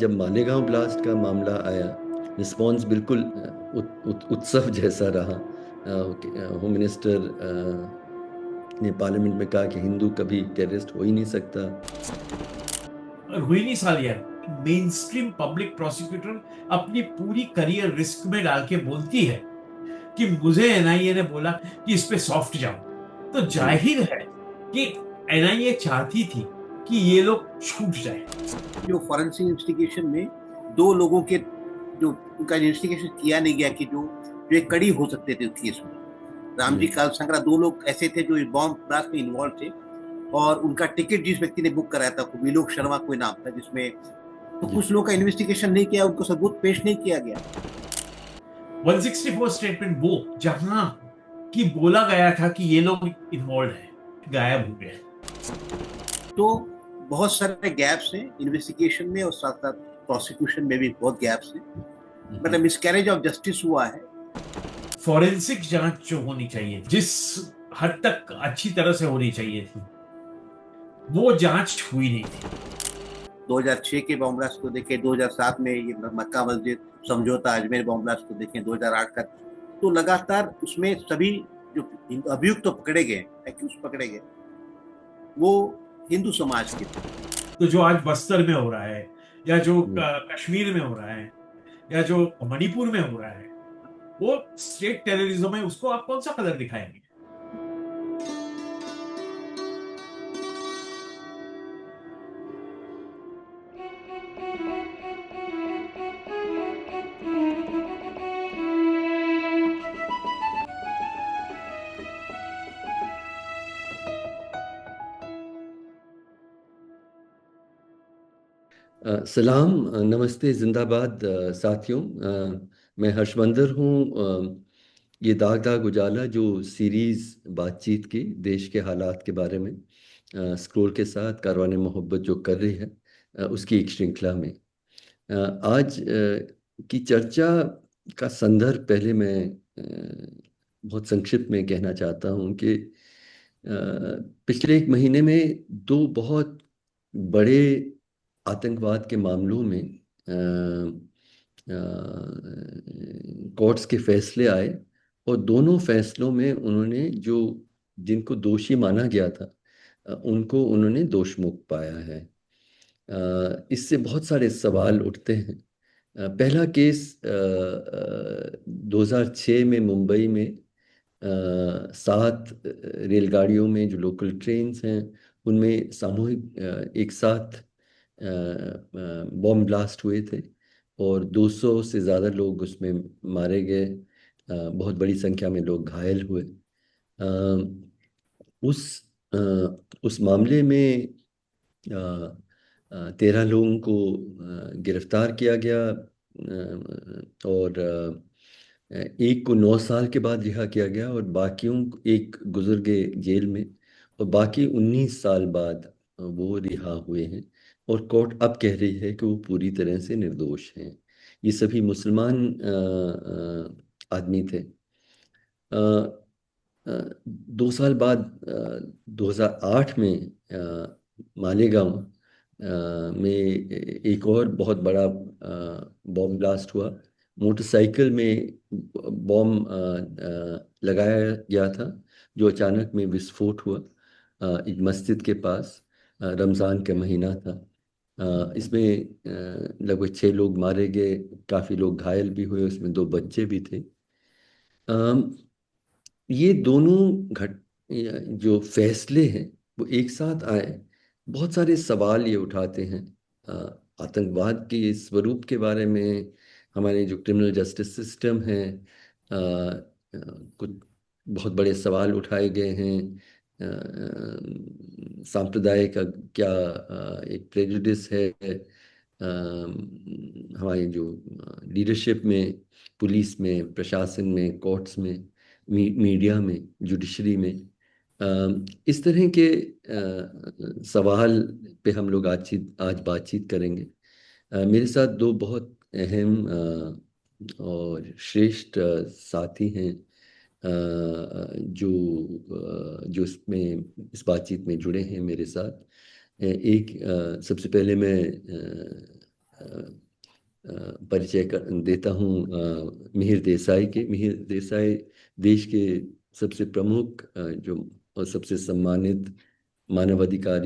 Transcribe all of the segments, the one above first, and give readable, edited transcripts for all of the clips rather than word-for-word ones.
जब मालेगांव ब्लास्ट का मामला आया, रिस्पॉन्स बिल्कुल उत्सव जैसा रहा। होम मिनिस्टर ने पार्लियामेंट में कहा कि हिंदू कभी टेररिस्ट हो ही नहीं सकता। Rohini Salian, main stream public prosecutor, अपनी पूरी करियर रिस्क में डाल के बोलती है कि मुझे एनआईए ने बोला कि इस पे सॉफ्ट जाओ। तो हम्म, जाहिर है कि एनआईए चाहती थी कि ये लोग छूट जाए। जो फॉरेंसिक इन्वेस्टिगेशन में दो लोगों के जो उनका इन्वेस्टिगेशन किया नहीं गया कि जो एक कड़ी हो सकते थे उस केस में। रामजी जी, काल संगरा दो लोग ऐसे थे जो बॉम्ब ब्लास्ट में इन्वॉल्व थे, और उनका टिकट जिस व्यक्ति ने बुक कराया था विलोक शर्मा कोई नाम था, जिसमें तो जी, कुछ लोगों का इन्वेस्टिगेशन नहीं किया, उनको सबूत पेश नहीं किया गया। 164 स्टेटमेंट वो जहां कि बोला गया था कि ये लोग इन्वॉल्व है, गायब हो गए। तो बहुत सारे गैप्स हैं इन्वेस्टिगेशन में, और साथ साथ प्रोसिक्यूशन में भी बहुत गैप्स हैं। मतलब मिसकैरेज ऑफ जस्टिस हुआ है। फॉरेंसिक जांच जो होनी चाहिए, जिस हद तक अच्छी तरह से होनी चाहिए थी, वो जांच हुई नहीं थी। 2006 के बॉम्ब ब्लास्ट को देखें, 2007 में ये मक्का मस्जिद समझौता, अजमेर बॉम्ब ब्लास्ट को देखें, 2008 का, तो लगातार उसमें सभी जो अभियुक्त तो पकड़े गए, एक्यूज पकड़े गए, वो हिंदू समाज के थे। तो जो आज बस्तर में हो रहा है, या जो हम्म। कश्मीर में हो रहा है, या जो मणिपुर में हो रहा है, वो स्टेट टेररिज्म है। उसको आप कौन सा कलर दिखाएंगे? सलाम, नमस्ते, जिंदाबाद साथियों। मैं हर्षमंदर हूँ। ये दाग दाग उजाला जो सीरीज बातचीत की देश के हालात के बारे में स्क्रोल के साथ कारवान मोहब्बत जो कर रही है, उसकी एक श्रृंखला में आज की चर्चा का संदर्भ पहले मैं बहुत संक्षिप्त में कहना चाहता हूँ कि पिछले एक महीने में दो बहुत बड़े आतंकवाद के मामलों में कोर्ट्स के फैसले आए, और दोनों फैसलों में उन्होंने जो जिनको दोषी माना गया था उनको उन्होंने दोषमुक्त पाया है। इससे बहुत सारे सवाल उठते हैं। पहला केस 2006 में मुंबई में 7 रेलगाड़ियों में जो लोकल ट्रेन्स हैं उनमें सामूहिक एक साथ बॉम्ब ब्लास्ट हुए थे, और 200 से ज़्यादा लोग उसमें मारे गए। बहुत बड़ी संख्या में लोग घायल हुए। अ, उस अ, उस मामले में 13 लोगों को गिरफ्तार किया गया, और एक को 9 साल के बाद रिहा किया गया, और बाकियों एक गुजर गए जेल में, और बाकी 19 साल बाद वो रिहा हुए हैं। और कोर्ट अब कह रही है कि वो पूरी तरह से निर्दोष हैं। ये सभी मुसलमान आदमी थे। अ, अ, 2 साल बाद 2008 में मालेगांव में एक और बहुत बड़ा बॉम्ब ब्लास्ट हुआ। मोटरसाइकिल में बॉम्ब लगाया गया था, जो अचानक में विस्फोट हुआ एक मस्जिद के पास। रमज़ान का महीना था। इसमें लगभग 6 लोग मारे गए, काफ़ी लोग घायल भी हुए, उसमें 2 बच्चे भी थे। ये दोनों जो फैसले हैं वो एक साथ आए, बहुत सारे सवाल ये उठाते हैं। अ, आतंकवाद के स्वरूप के बारे में, हमारे जो क्रिमिनल जस्टिस सिस्टम है, कुछ बहुत बड़े सवाल उठाए गए हैं। सांप्रदायिक का क्या एक प्रेजुडिस है हमारी जो लीडरशिप में, पुलिस में, प्रशासन में, कोर्ट्स में, मीडिया में, जुडिशरी में। इस तरह के सवाल पे हम लोग आज बातचीत करेंगे। मेरे साथ दो बहुत अहम और श्रेष्ठ साथी हैं, जो इसमें इस बातचीत में जुड़े हैं मेरे साथ। एक सबसे पहले मैं देता हूँ मिहिर देसाई के। मिहिर देसाई देश के सबसे प्रमुख जो और सबसे सम्मानित मानवाधिकार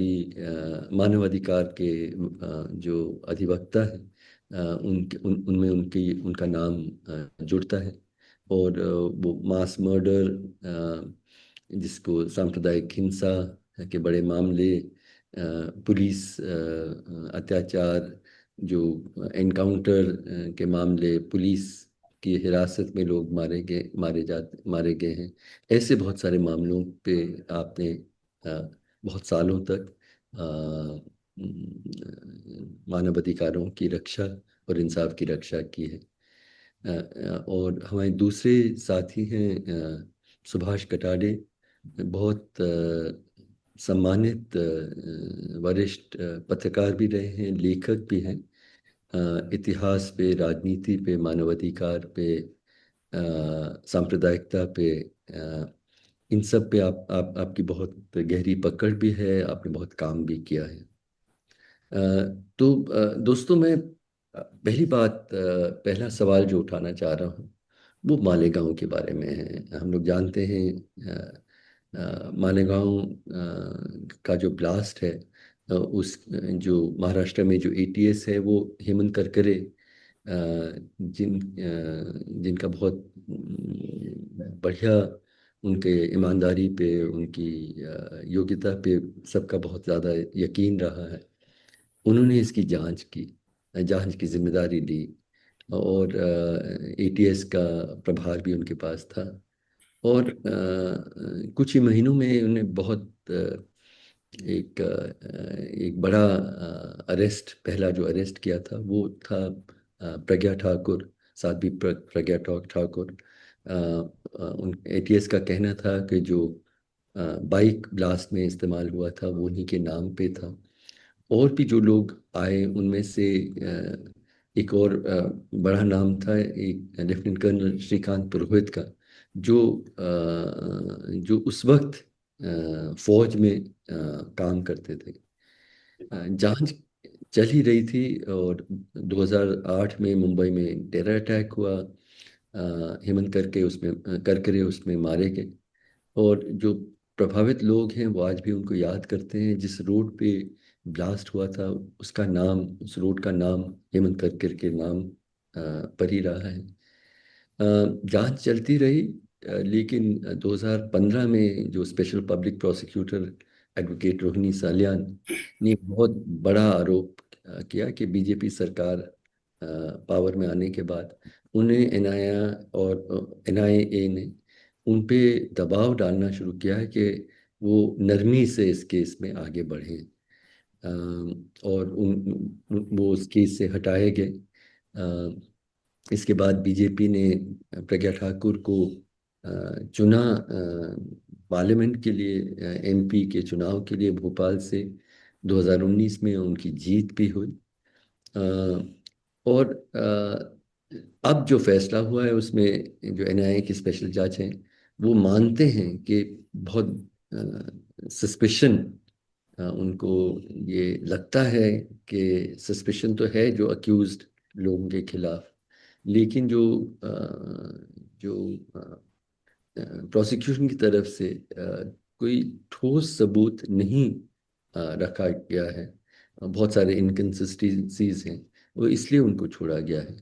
के जो अधिवक्ता है, उनमें उनका नाम जुड़ता है। और वो मास मर्डर, जिसको सांप्रदायिक हिंसा के बड़े मामले, पुलिस अत्याचार, जो एनकाउंटर के मामले, पुलिस की हिरासत में लोग मारे गए हैं, ऐसे बहुत सारे मामलों पे आपने बहुत सालों तक मानवाधिकारों की रक्षा और इंसाफ की रक्षा की है। और हमारे दूसरे साथी हैं सुभाष कटाडे, बहुत सम्मानित वरिष्ठ पत्रकार भी रहे हैं, लेखक भी हैं। इतिहास पे, राजनीति पे, मानवाधिकार पे, सांप्रदायिकता पे, इन सब पे आपकी बहुत गहरी पकड़ भी है, आपने बहुत काम भी किया है। तो दोस्तों, मैं पहला सवाल जो उठाना चाह रहा हूँ वो मालेगांव के बारे में है। हम लोग जानते हैं मालेगांव का जो ब्लास्ट है, उस जो महाराष्ट्र में जो एटीएस है, वो हेमंत करकरे, जिनका बहुत बढ़िया, उनके ईमानदारी पे, उनकी योग्यता पे सबका बहुत ज़्यादा यकीन रहा है। उन्होंने इसकी जांच की जिम्मेदारी ली, और एटीएस का प्रभार भी उनके पास था। और कुछ ही महीनों में उन्हें बहुत एक बड़ा पहला जो अरेस्ट किया था वो था प्रज्ञा ठाकुर, साध्वी प्रज्ञा ठाकुर। उन एटीएस का कहना था कि जो बाइक ब्लास्ट में इस्तेमाल हुआ था वो उन्हीं के नाम पे था। और भी जो लोग आए उनमें से एक और बड़ा नाम था, एक लेफ्टिनेंट कर्नल श्रीकांत पुरोहित का, जो उस वक्त फौज में काम करते थे। जांच चल ही रही थी, और 2008 में मुंबई में टेरर अटैक हुआ। हेमंत करकरे उसमें मारे गए। और जो प्रभावित लोग हैं वो आज भी उनको याद करते हैं। जिस रोड पे ब्लास्ट हुआ था उस रोड का नाम हेमंत करकरे के नाम पर ही रहा है। जांच चलती रही, लेकिन 2015 में जो special public prosecutor advocate Rohini Salian ने बहुत बड़ा आरोप किया कि बीजेपी सरकार पावर में आने के बाद उन्हें एनआईए ने उन पे दबाव डालना शुरू किया है कि वो नरमी से इस केस में आगे बढ़ें। और वो उस केस से हटाए गए। इसके बाद बीजेपी ने प्रज्ञा ठाकुर को चुना पार्लियामेंट के लिए, एमपी के चुनाव के लिए भोपाल से। 2019 में उनकी जीत भी हुई। और अब जो फैसला हुआ है उसमें जो एनआईए के स्पेशल जज हैं वो मानते हैं कि बहुत सस्पिशन, उनको ये लगता है कि सस्पिशन तो है जो अक्यूज्ड लोगों के खिलाफ, लेकिन जो प्रोसिक्यूशन की तरफ से कोई ठोस सबूत नहीं रखा गया है। बहुत सारे इनकन्सिस्टेंसीज हैं, वो इसलिए उनको छोड़ा गया है।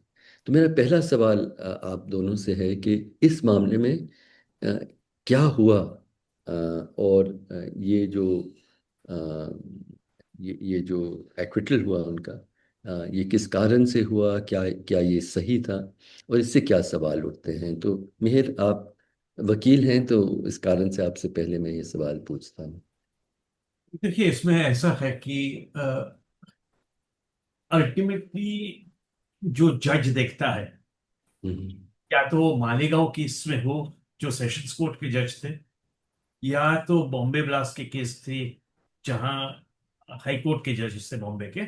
तो मेरा पहला सवाल आप दोनों से है कि इस मामले में क्या हुआ, और ये जो एक्विटल हुआ उनका, ये किस कारण से हुआ, क्या क्या ये सही था, और इससे क्या सवाल उठते हैं। तो मिहिर, आप वकील हैं, तो इस कारण से आपसे पहले मैं ये सवाल पूछता हूँ। देखिए, इसमें ऐसा है कि अल्टीमेटली जो जज देखता है, हम्म। या तो वो मालेगांव केस में हो जो सेशंस कोर्ट के जज थे, या तो बॉम्बे ब्लास्ट के केस थे जहां हाई कोर्ट के जज थे बॉम्बे के,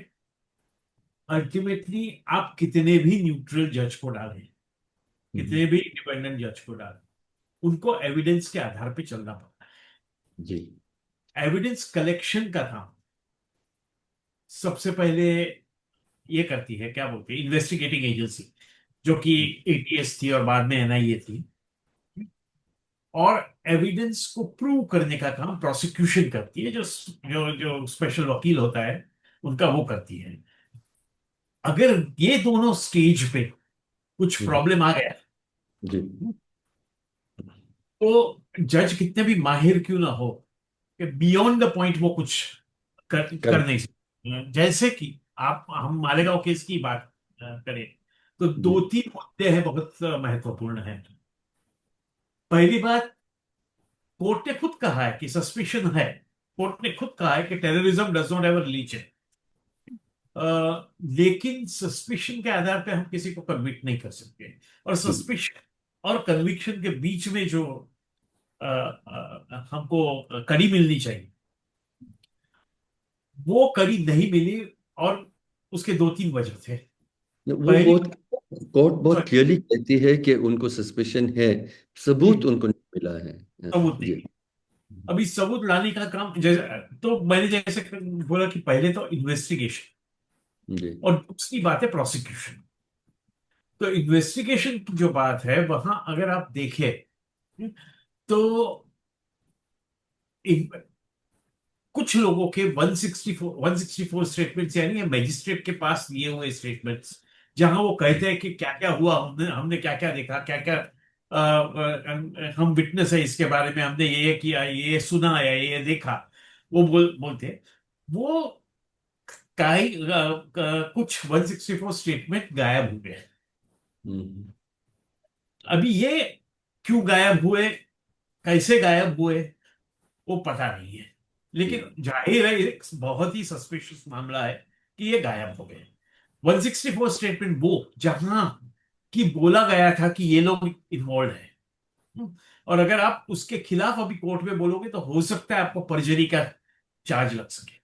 अल्टीमेटली आप कितने भी न्यूट्रल जज को डालें, कितने भी इंडिपेंडेंट जज को डालें, उनको एविडेंस के आधार पे चलना पड़ता जी। है। एविडेंस कलेक्शन का काम सबसे पहले ये करती है, क्या बोलते हैं, इन्वेस्टिगेटिंग एजेंसी, जो कि एटीएस थी और बाद में एनआईए थी। और एविडेंस को प्रूव करने का काम प्रोसिक्यूशन करती है, जो जो जो स्पेशल वकील होता है उनका, वो करती है। अगर ये दोनों स्टेज पे कुछ हम्म, प्रॉब्लम आ गया, जी तो जज कितने भी माहिर क्यों ना हो, कि बियॉन्ड द पॉइंट वो कुछ कर कर नहीं सकते। जैसे कि आप, हम मालेगांव केस की बात करें, तो जी दो तीन मुद्दे हैं बहुत महत्वपूर्ण है। पहली बात, कोर्ट ने खुद कहा है कि सस्पिशन है। कोर्ट ने खुद कहा है कि terrorism does not ever leech है, लेकिन सस्पिशन के आधार पे हम किसी को कन्विक्ट नहीं कर सकते। और जी सस्पिशन और कन्विक्शन के बीच में जो हमको कड़ी मिलनी चाहिए, वो कड़ी नहीं मिली। और उसके दो तीन वजह थे। वो पहली, बहुत कोर्ट बहुत सॉरी, क्लियरली कहती है कि उनको सस्पिशन है, सबूत उनको नहीं मिला है। सबूत नहीं जी है। अभी सबूत लाने का काम, जैसे तो मैंने जैसे बोला कि पहले तो इन्वेस्टिगेशन, जी और दूसरी बात है प्रोसिक्यूशन। तो इन्वेस्टिगेशन की जो बात है, वहां अगर आप देखें, तो कुछ लोगों के 164 स्टेटमेंट्स, यानी मैजिस्ट्रेट के पास दिए हुए स्टेटमेंट्स, जहां वो कहते हैं कि क्या क्या हुआ, हमने हमने क्या क्या देखा, क्या क्या हम विटनेस है इसके बारे में, हमने ये किया, ये सुना, या ये देखा, वो बोलते हैं। वो कुछ 164 स्टेटमेंट गायब हो गए। हम्म, अभी ये क्यों गायब हुए, कैसे गायब हुए, वो पता नहीं है। हम्म, लेकिन जाहिर है एक बहुत ही सस्पिशियस मामला है कि ये गायब हो गए। 164 स्टेटमेंट वो, जहां की बोला गया था कि ये लोग इन्वॉल्व है। और अगर आप उसके खिलाफ अभी कोर्ट में बोलोगे, तो हो सकता है आपको परजरी का चार्ज लग सके।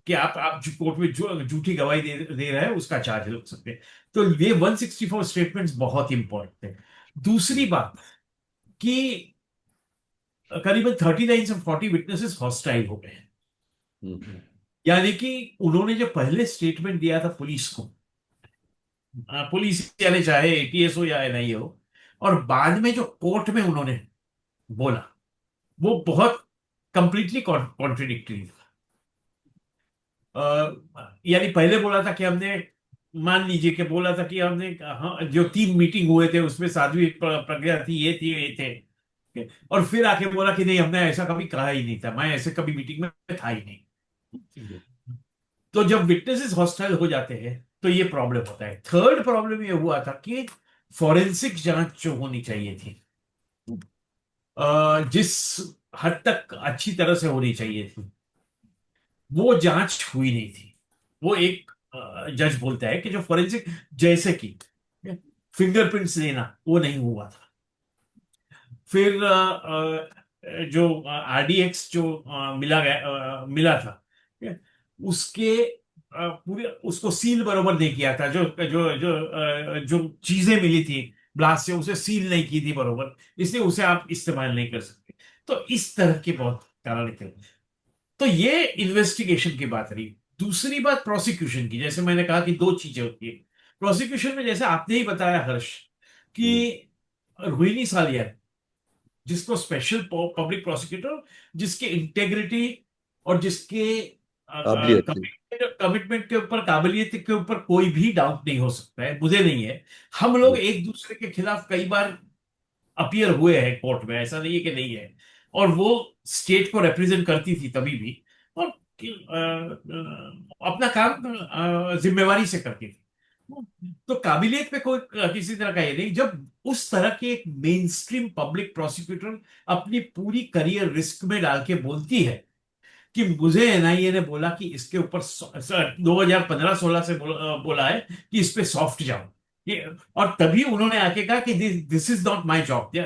कि आप जो कोर्ट में जो झूठी गवाही दे रहे हैं, उसका चार्ज लग सकते हैं। तो ये 164 स्टेटमेंट्स बहुत इंपॉर्टेंट है। दूसरी बात, कि करीबन 39 से 40 विटनेसेस हॉस्टाइल हो गए हैं। हम्म, यानी कि उन्होंने जो पहले स्टेटमेंट दिया था पुलिस को, पुलिस यानी चाहे एटीएस हो या एनआईए हो, और बाद में जो कोर्ट में उन्होंने बोला, वो बहुत कंप्लीटली कॉन्ट्रिडिक्टरी था। यानी पहले बोला था कि हमने, मान लीजिए कि बोला था कि हमने, हाँ, जो 3 मीटिंग हुए थे उसमें साध्वी प्रज्ञा थी, ये थी, ये थे। और फिर आके बोला कि नहीं, हमने ऐसा कभी कहा ही नहीं था, मैं ऐसे कभी मीटिंग में था ही नहीं। तो जब विटनेसेस हॉस्टाइल हो जाते हैं, तो ये प्रॉब्लम होता है। थर्ड प्रॉब्लम ये हुआ था कि फॉरेंसिक जांच जो होनी चाहिए थी, जिस हद तक अच्छी तरह से होनी चाहिए थी, वो जांच हुई नहीं थी। वो एक जज बोलता है कि जो फॉरेंसिक, जैसे कि फिंगरप्रिंट्स लेना, वो नहीं हुआ था। फिर जो आरडीएक्स जो मिला था, ठीक है, उसके पूरे उसको सील बरोबर नहीं किया था। जो जो जो जो चीजें मिली थी ब्लास्ट से, उसे सील नहीं की थी बरोबर, इसलिए उसे आप इस्तेमाल नहीं कर सकते। तो इस तरह के बहुत कारण थे। तो ये इन्वेस्टिगेशन की बात रही। दूसरी बात प्रोसिक्यूशन की, जैसे मैंने कहा कि दो चीजें होती है प्रोसिक्यूशन में, जैसे आपने ही बताया हर्ष, हम्म, कि रोहिणी सालिया, जिसको स्पेशल पब्लिक प्रोसिक्यूटर, जिसके इंटेग्रिटी और जिसके काबिलियत है। कमिटमेंट के ऊपर, काबिलियत के ऊपर कोई भी डाउट नहीं हो सकता है, मुझे नहीं है। हम लोग जी एक दूसरे के खिलाफ कई बार अपीयर हुए हैं कोर्ट में, ऐसा नहीं है कि नहीं है। और वो स्टेट को रिप्रेजेंट करती थी तभी भी, और अपना काम जिम्मेवारी से करती थी। तो काबिलियत पे कोई किसी तरह का ये नहीं। जब उस तरह के एक मेन स्ट्रीम पब्लिक प्रोसिक्यूटर अपनी पूरी करियर रिस्क में डाल के बोलती है कि मुझे एनआईए ने बोला कि इसके ऊपर 2015-16 से बोला है कि इस पे सॉफ्ट जाओ, ये, और तभी उन्होंने आके कहा कि this is not my job,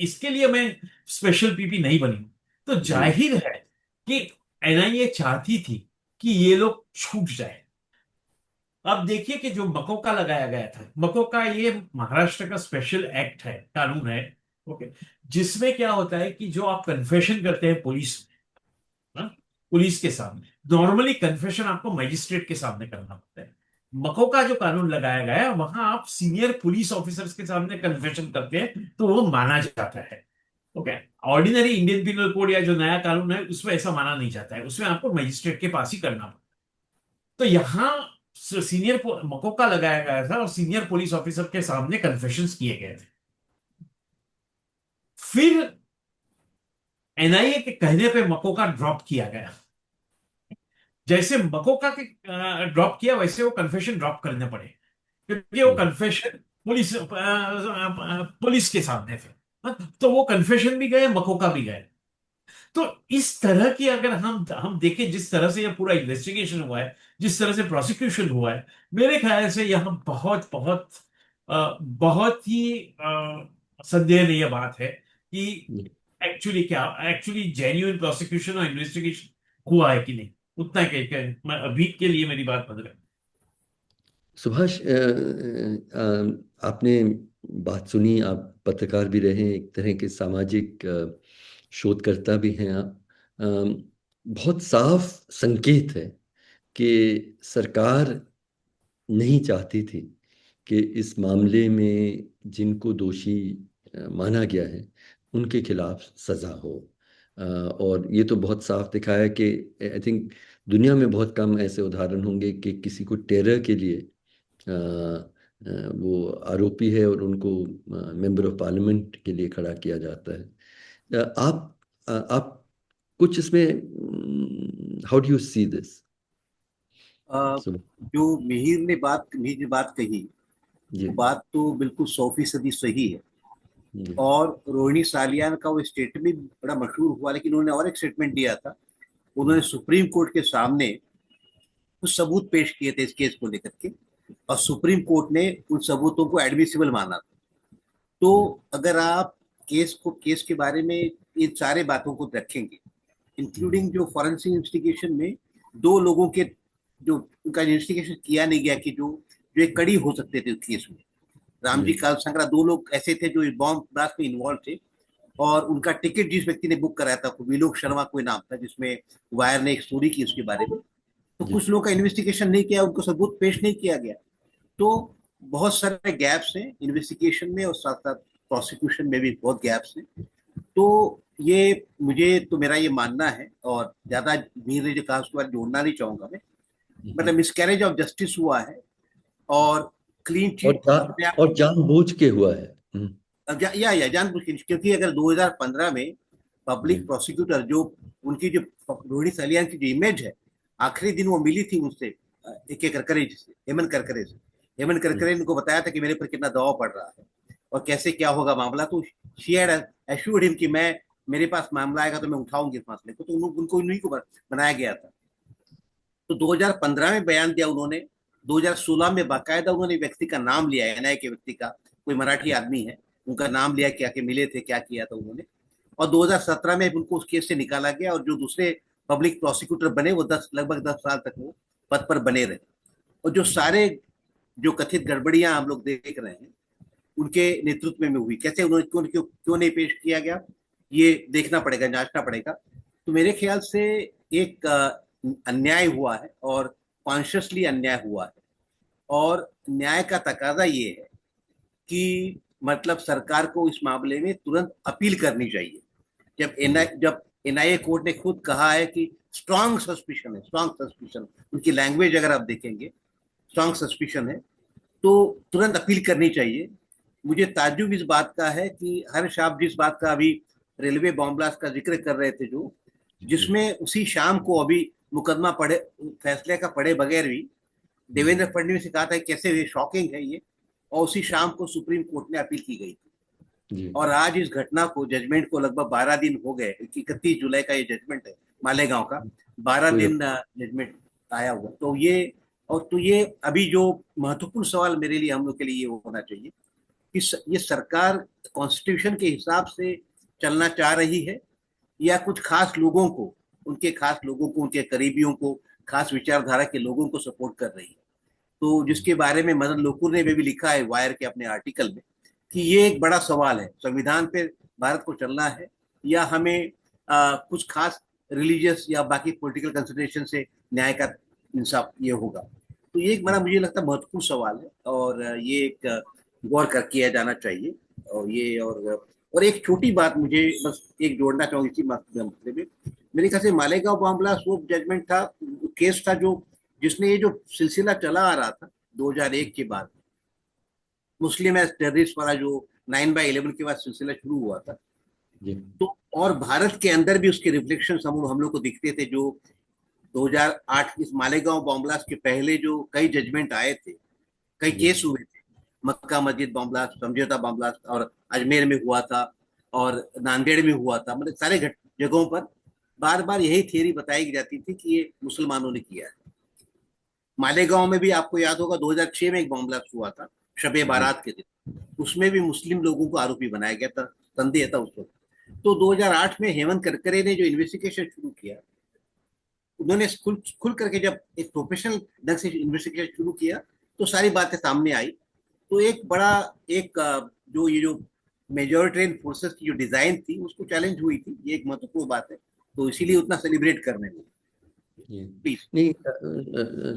इसके लिए मैं स्पेशल पीपी नहीं बनी। तो जी जाहिर है कि एनआईए चाहती थी कि ये लोग छूट जाए। अब देखिए कि जो मकोका लगाया गया था, मकोका ये महाराष्ट्र का स्पेशल एक्ट है, कानून है, ओके, जिसमें क्या होता है कि जो आप कन्फेशन करते हैं पुलिस में, हाँ? पुलिस के सामने। नॉर्मली कन्फेशन आपको मजिस्ट्रेट के सामने करना पड़ता है। मकोका जो कानून लगाया गया है वहां आप सीनियर पुलिस ऑफिसर्स के सामने कन्फेशन करते हैं तो वो माना जाता है। Okay. Ordinary Indian penal code या जो नया कानून है उसमें ऐसा माना नहीं जाता है, उसमें आपको मजिस्ट्रेट के पास ही करना पड़ता है। तो यहां सीनियर मकोका लगाया गया था और सीनियर पुलिस ऑफिसर के सामने कन्फेशन किए गए थे। फिर एनआईए के कहने पे मकोका ड्रॉप किया गया। जैसे मकोका के ड्रॉप किया वैसे वो कन्फेशन ड्रॉप करने पड़े, क्योंकि वो कन्फेशन पुलिस के सामने थे। तो वो कन्फेशन भी गए, मकोका भी गए। तो इस तरह की अगर हम देखें, जिस तरह से यह पूरा इन्वेस्टिगेशन हुआ है, जिस तरह से प्रोसिक्यूशन हुआ है, मेरे ख्याल से यह बहुत बहुत बहुत ही संदेहनीय बात है कि एक्चुअली जेन्युइन प्रोसिक्यूशन और इन्वेस्टिगेशन हुआ है कि नहीं। उतना मैं अभी के लिए मेरी बात बंद कर। सुभाष, आपने बात सुनी, आप पत्रकार भी रहे, एक तरह के सामाजिक शोधकर्ता भी हैं आप। बहुत साफ संकेत है कि सरकार नहीं चाहती थी कि इस मामले में जिनको दोषी माना गया है उनके खिलाफ सजा हो। और ये तो बहुत साफ दिखाया कि आई थिंक दुनिया में बहुत कम ऐसे उदाहरण होंगे कि किसी को टेरर के लिए वो आरोपी है और उनको मेंबर ऑफ पार्लियामेंट के लिए खड़ा किया जाता है। आप कुछ इसमें, how do you see this? जो मिहिर ने बात कही, जी वो बात तो बिल्कुल 100% सही है। जी और रोहिणी सालियान का वो स्टेटमेंट बड़ा मशहूर हुआ, लेकिन उन्होंने और एक स्टेटमेंट दिया था। उन्होंने सुप्रीम कोर्ट के सामने कुछ सबूत पेश किए थे इस केस को लेकर के, और सुप्रीम कोर्ट ने उन सबूतों को एडमिसिबल माना था। तो अगर आप केस के बारे में इन सारे बातों को रखेंगे, इंक्लूडिंग जो फॉरेंसिक इन्वेस्टिगेशन में दो लोगों के जो उनका इन्वेस्टिगेशन किया नहीं गया कि जो जो एक कड़ी हो सकते थे उस केस में, रामजी कालसंगरा, दो लोग ऐसे थे जो बॉम्ब ब्लास्ट में इन्वॉल्व थे, और उनका टिकट जिस व्यक्ति ने बुक कराया था, विलोक शर्मा कोई नाम था, जिसमें वायर ने एक स्टोरी की उसके बारे में। तो कुछ लोगों का इन्वेस्टिगेशन नहीं किया, उनको सबूत पेश नहीं किया गया। तो बहुत सारे गैप्स हैं इन्वेस्टिगेशन में, और साथ साथ प्रोसिक्यूशन में भी बहुत गैप्स हैं। तो ये मुझे तो मेरा ये मानना है, और ज्यादा मीर ने जो कहा उसके बाद जोड़ना नहीं चाहूंगा मैं, मतलब मिसकैरेज ऑफ जस्टिस हुआ है, और क्लीन चिट अपने आप। और जानबूझ के हुआ है। या जानबूझ के, क्योंकि अगर 2015 में पब्लिक प्रोसिक्यूटर जो उनकी जो रोहिणी सलियान की जो इमेज है, आखिरी दिन वो मिली थी उनसे एक एक करकरे से, हेमंत करकरे से। हेमंत करकरे ने उनको बताया था कि मेरे पर कितना दबाव पड़ रहा है और कैसे क्या होगा मामला। तो शी हैड एश्योर्ड हिम कि मैं, मेरे पास मामला आएगा तो मैं उठाऊंगी इस मसले को। तो उनको उन्हीं को बनाया गया था। तो 2015 में बयान दिया उन्होंने। 2016 में बाकायदा उन्होंने व्यक्ति का नाम लिया, एनआईए के व्यक्ति का, कोई मराठी आदमी है, उनका नाम लिया, क्या के मिले थे, क्या किया था उन्होंने। और 2017 में उनको उस केस से निकाला गया, और जो दूसरे पब्लिक प्रोसिक्यूटर बने वो लगभग 10 साल तक वो पद पर बने रहे। और जो सारे जो कथित गड़बड़ियां हम लोग देख रहे हैं उनके नेतृत्व में हुई, कैसे उन्होंने क्यों नहीं पेश किया गया, ये देखना पड़ेगा, जांचना पड़ेगा। तो मेरे ख्याल से एक अन्याय हुआ है, और कॉन्शियसली अन्याय हुआ है। और न्याय का तकाजा ये है कि मतलब सरकार को इस मामले में तुरंत अपील करनी चाहिए। जब एनआईए कोर्ट ने खुद कहा है कि स्ट्रांग सस्पिशन है, स्ट्रांग सस्पिशन, उनकी लैंग्वेज अगर आप देखेंगे, स्ट्रांग सस्पिशन है, तो तुरंत अपील करनी चाहिए। मुझे ताज्जुब इस बात का है कि हर्ष, आप जिस बात का अभी रेलवे बॉम्ब ब्लास्ट का जिक्र कर रहे थे, जो जिसमें उसी शाम को अभी मुकदमा पढ़े, फैसले का पढ़े बगैर भी देवेंद्र फडणवीस ने कहा था कैसे ये शॉकिंग है ये, और उसी शाम को सुप्रीम कोर्ट ने अपील की गई थी। और आज इस घटना को, जजमेंट को लगभग 12 दिन हो गए, 31 जुलाई का ये जजमेंट है मालेगांव का, 12 दिन जजमेंट आया हुआ। तो ये अभी जो महत्वपूर्ण सवाल मेरे लिए, हम लोग के लिए ये होना चाहिए कि ये सरकार कॉन्स्टिट्यूशन के हिसाब से चलना चाह रही है, या कुछ खास लोगों को, उनके करीबियों को, खास विचारधारा के लोगों को सपोर्ट कर रही है। तो जिसके बारे में मदन लोकुर ने भी लिखा है वायर के अपने आर्टिकल में कि ये एक बड़ा सवाल है, संविधान पे भारत को चलना है, या हमें कुछ खास रिलीजियस या बाकी पॉलिटिकल कंसिडरेशन से न्याय का इंसाफ ये होगा। तो ये एक बड़ा मुझे लगता है महत्वपूर्ण सवाल है, और ये एक गौर कर किया जाना चाहिए। और ये और एक छोटी बात मुझे बस एक जोड़ना चाहूंगी इसी मसले में। मेरे ख्याल से मालेगांव मामला वो जजमेंट था, केस था जो जिसने ये जो सिलसिला चला आ रहा था 2001 के बाद, मुस्लिम एज टेररिस्ट वाला जो 9/11 के बाद सिलसिला शुरू हुआ था। जी तो और भारत के अंदर भी उसके रिफ्लेक्शन हम लोग को दिखते थे, जो 2008 इस मालेगांव बॉम्ब ब्लास्ट के पहले जो कई जजमेंट आए थे, कई जी केस हुए थे। मक्का मस्जिद बॉम्ब ब्लास्ट, समझौता बॉम्ब ब्लास्ट, और अजमेर में हुआ था, और नांदेड़ में हुआ था, मतलब सारे जगहों पर बार बार यही थियरी बताई जाती थी कि ये मुसलमानों ने किया है। मालेगांव में भी आपको याद होगा 2006 में एक बॉम्ब ब्लास्ट हुआ था, शबे जी बारात के दिन। उसमें भी मुस्लिम लोगों को आरोपी बनाया गया था, संदेह था उस वक्त। तो 2008 में हेमंत करकरे ने जो इन्वेस्टिगेशन शुरू किया, उन्होंने खुल खुल करके जब एक प्रोफेशनल ढंग से इन्वेस्टिगेशन शुरू किया, तो सारी बातें सामने आई। तो एक बड़ा एक जो ये जो मेजोरिटेरियन फोर्सेस की जो डिजाइन थी उसको चैलेंज हुई थी, ये एक महत्वपूर्ण बात है। तो इसीलिए उतना सेलिब्रेट करने में ये प्लीज। नहीं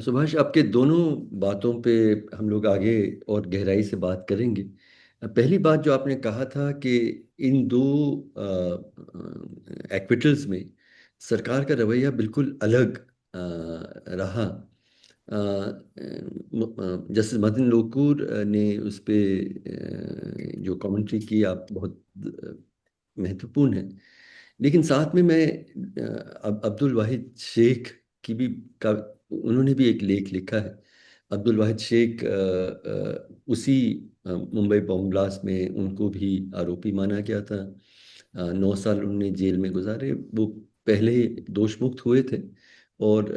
सुभाष, आपके दोनों बातों पे हम लोग आगे और गहराई से बात करेंगे। पहली बात जो आपने कहा था कि इन दो एक्विटल्स में सरकार का रवैया बिल्कुल अलग रहा। जस्टिस मदन लोकूर ने उस पे जो कमेंट्री की, आप बहुत महत्वपूर्ण है। लेकिन साथ में मैं अब्दुल वाहिद शेख की भी का उन्होंने भी एक लेख लिखा है। अब्दुल वाहिद शेख उसी मुंबई बॉम्ब ब्लास्ट में उनको भी आरोपी माना गया था। 9 साल उन्होंने जेल में गुजारे। वो पहले दोष मुक्त हुए थे और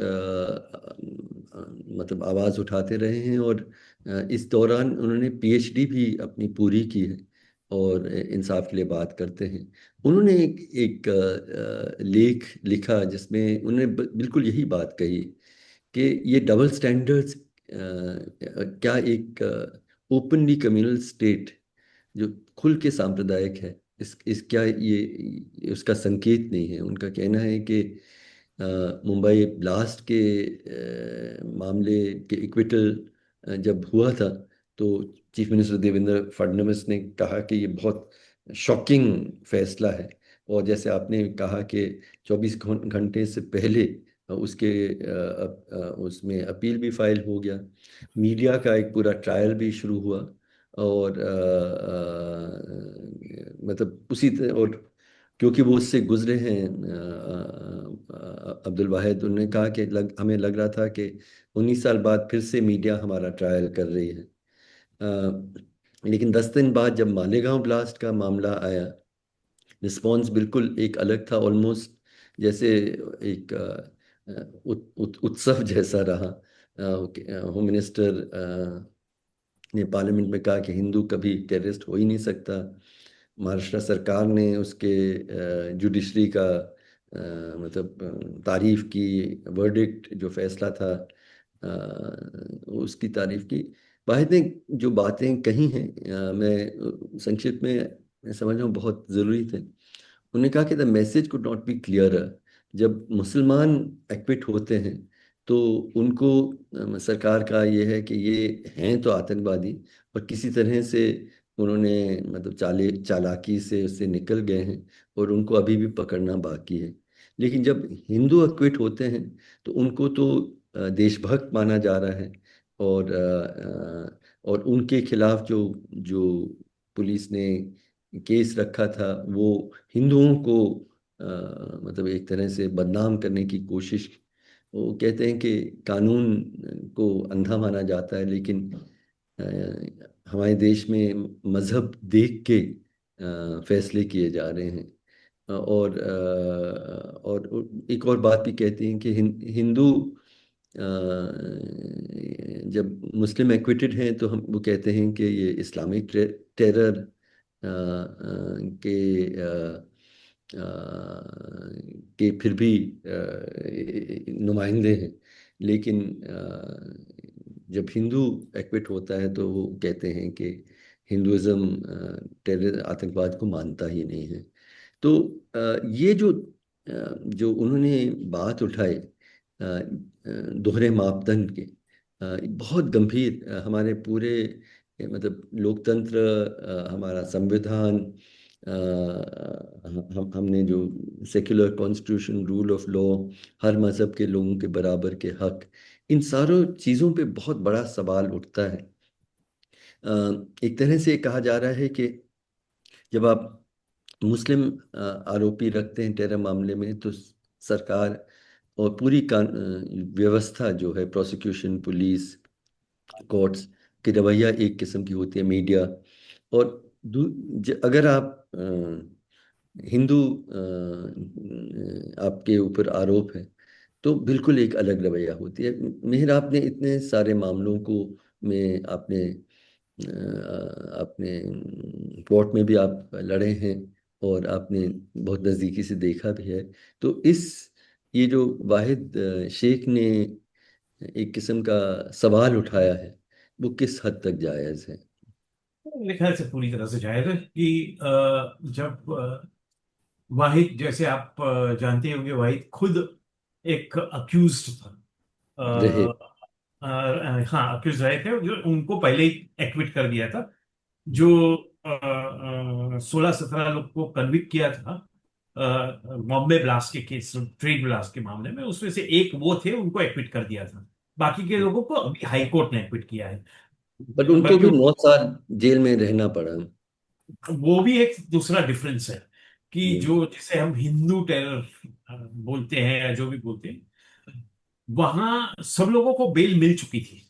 मतलब आवाज़ उठाते रहे हैं, और इस दौरान उन्होंने पीएचडी भी अपनी पूरी की है और इंसाफ के लिए बात करते हैं। उन्होंने एक लेख लिखा जिसमें उन्होंने बिल्कुल यही बात कही कि ये डबल स्टैंडर्ड्स क्या एक ओपनली कम्युनल स्टेट जो खुल के सांप्रदायिक है, इस क्या ये उसका संकेत नहीं है। उनका कहना है कि मुंबई ब्लास्ट के मामले के इक्विटल जब हुआ था, तो चीफ मिनिस्टर देवेंद्र फडणवीस ने कहा कि ये बहुत शॉकिंग फैसला है। और जैसे आपने कहा कि 24 घंटे से पहले उसके उसमें अपील भी फाइल हो गया, मीडिया का एक पूरा ट्रायल भी शुरू हुआ, और मतलब उसी तरह, और क्योंकि वो उससे गुजरे हैं अब्दुल वाहिद, उन्होंने कहा कि हमें लग रहा था कि 19 साल बाद फिर से मीडिया हमारा ट्रायल कर रही है। लेकिन 10 दिन बाद जब मालेगांव ब्लास्ट का मामला आया, रिस्पॉन्स बिल्कुल एक अलग था, ऑलमोस्ट जैसे एक उत्सव जैसा रहा। होम मिनिस्टर ने पार्लियामेंट में कहा कि हिंदू कभी टेररिस्ट हो ही नहीं सकता। महाराष्ट्र सरकार ने उसके जुडिशरी का मतलब तारीफ की, वर्डिक्ट जो फैसला था उसकी तारीफ की। वाहिद ने जो बातें कही हैं, मैं संक्षिप्त में मैं समझ रहा हूँ बहुत ज़रूरी थे। उन्होंने कहा कि the message could not be clear. जब मुसलमान एक्विट होते हैं तो उनको सरकार का ये है कि ये हैं तो आतंकवादी, और किसी तरह से उन्होंने मतलब चालाकी से उससे निकल गए हैं, और उनको अभी भी पकड़ना बाकी है। लेकिन जब हिंदू एक्विट होते हैं तो उनको तो देशभक्त माना जा रहा है, और उनके खिलाफ जो जो पुलिस ने केस रखा था वो हिंदुओं को मतलब एक तरह से बदनाम करने की कोशिश। वो कहते हैं कि कानून को अंधा माना जाता है, लेकिन हमारे देश में मजहब देख के फैसले किए जा रहे हैं। और एक और बात भी कहती हैं कि हिंदू जब मुस्लिम एक्विटेड हैं तो हम वो कहते हैं कि ये इस्लामिक टेरर के फिर भी नुमाइंदे हैं। लेकिन जब हिंदू एक्विट होता है तो वो कहते हैं कि हिंदुज़म टेरर आतंकवाद को मानता ही नहीं है। तो ये जो जो उन्होंने बात उठाई दोहरे मापदंड के, बहुत गंभीर, हमारे पूरे मतलब लोकतंत्र, हमारा संविधान, हमने जो secular constitution, rule of law, हर मजहब के लोगों के बराबर के हक, इन सारों चीज़ों पे बहुत बड़ा सवाल उठता है। एक तरह से कहा जा रहा है कि जब आप मुस्लिम आरोपी रखते हैं टेरर मामले में, तो सरकार और पूरी व्यवस्था जो है, प्रोसिक्यूशन, पुलिस, कोर्ट्स की रवैया एक किस्म की होती है, मीडिया। और अगर आप हिंदू आपके ऊपर आरोप है, तो बिल्कुल एक अलग रवैया होती है। मेहर, आपने इतने सारे मामलों को में आपने अपने कोर्ट में भी आप लड़े हैं, और आपने बहुत नज़दीकी से देखा भी है। तो ये जो वाहिद शेख ने एक किस्म का सवाल उठाया है, वो किस हद तक जायज़ है? मेरे ख्याल से पूरी तरह से जायज है कि जब वाहिद, जैसे आप जानते होंगे, वाहिद खुद एक अक्यूज्ड था। रहे। हाँ, अक्यूज रहे थे, जो उनको पहले ही एक्विट कर दिया था। जो 16-17 लोग को कन्विक्ट किया था बॉम्बे ब्लास्ट के केस, ट्रेन ब्लास्ट के मामले में, उसमें से एक वो थे, उनको एक्विट कर दिया था। बाकी के लोगों को अभी हाई कोर्ट ने एक्विट किया है। बट उनको बल्कि भी 9 साल जेल में रहना पड़ा। वो भी एक दूसरा डिफरेंस है कि जी। जो जिसे हम हिंदू टेरर बोलते हैं या जो भी बोलते हैं, वहां सब लोगों को बेल मिल चुकी थी।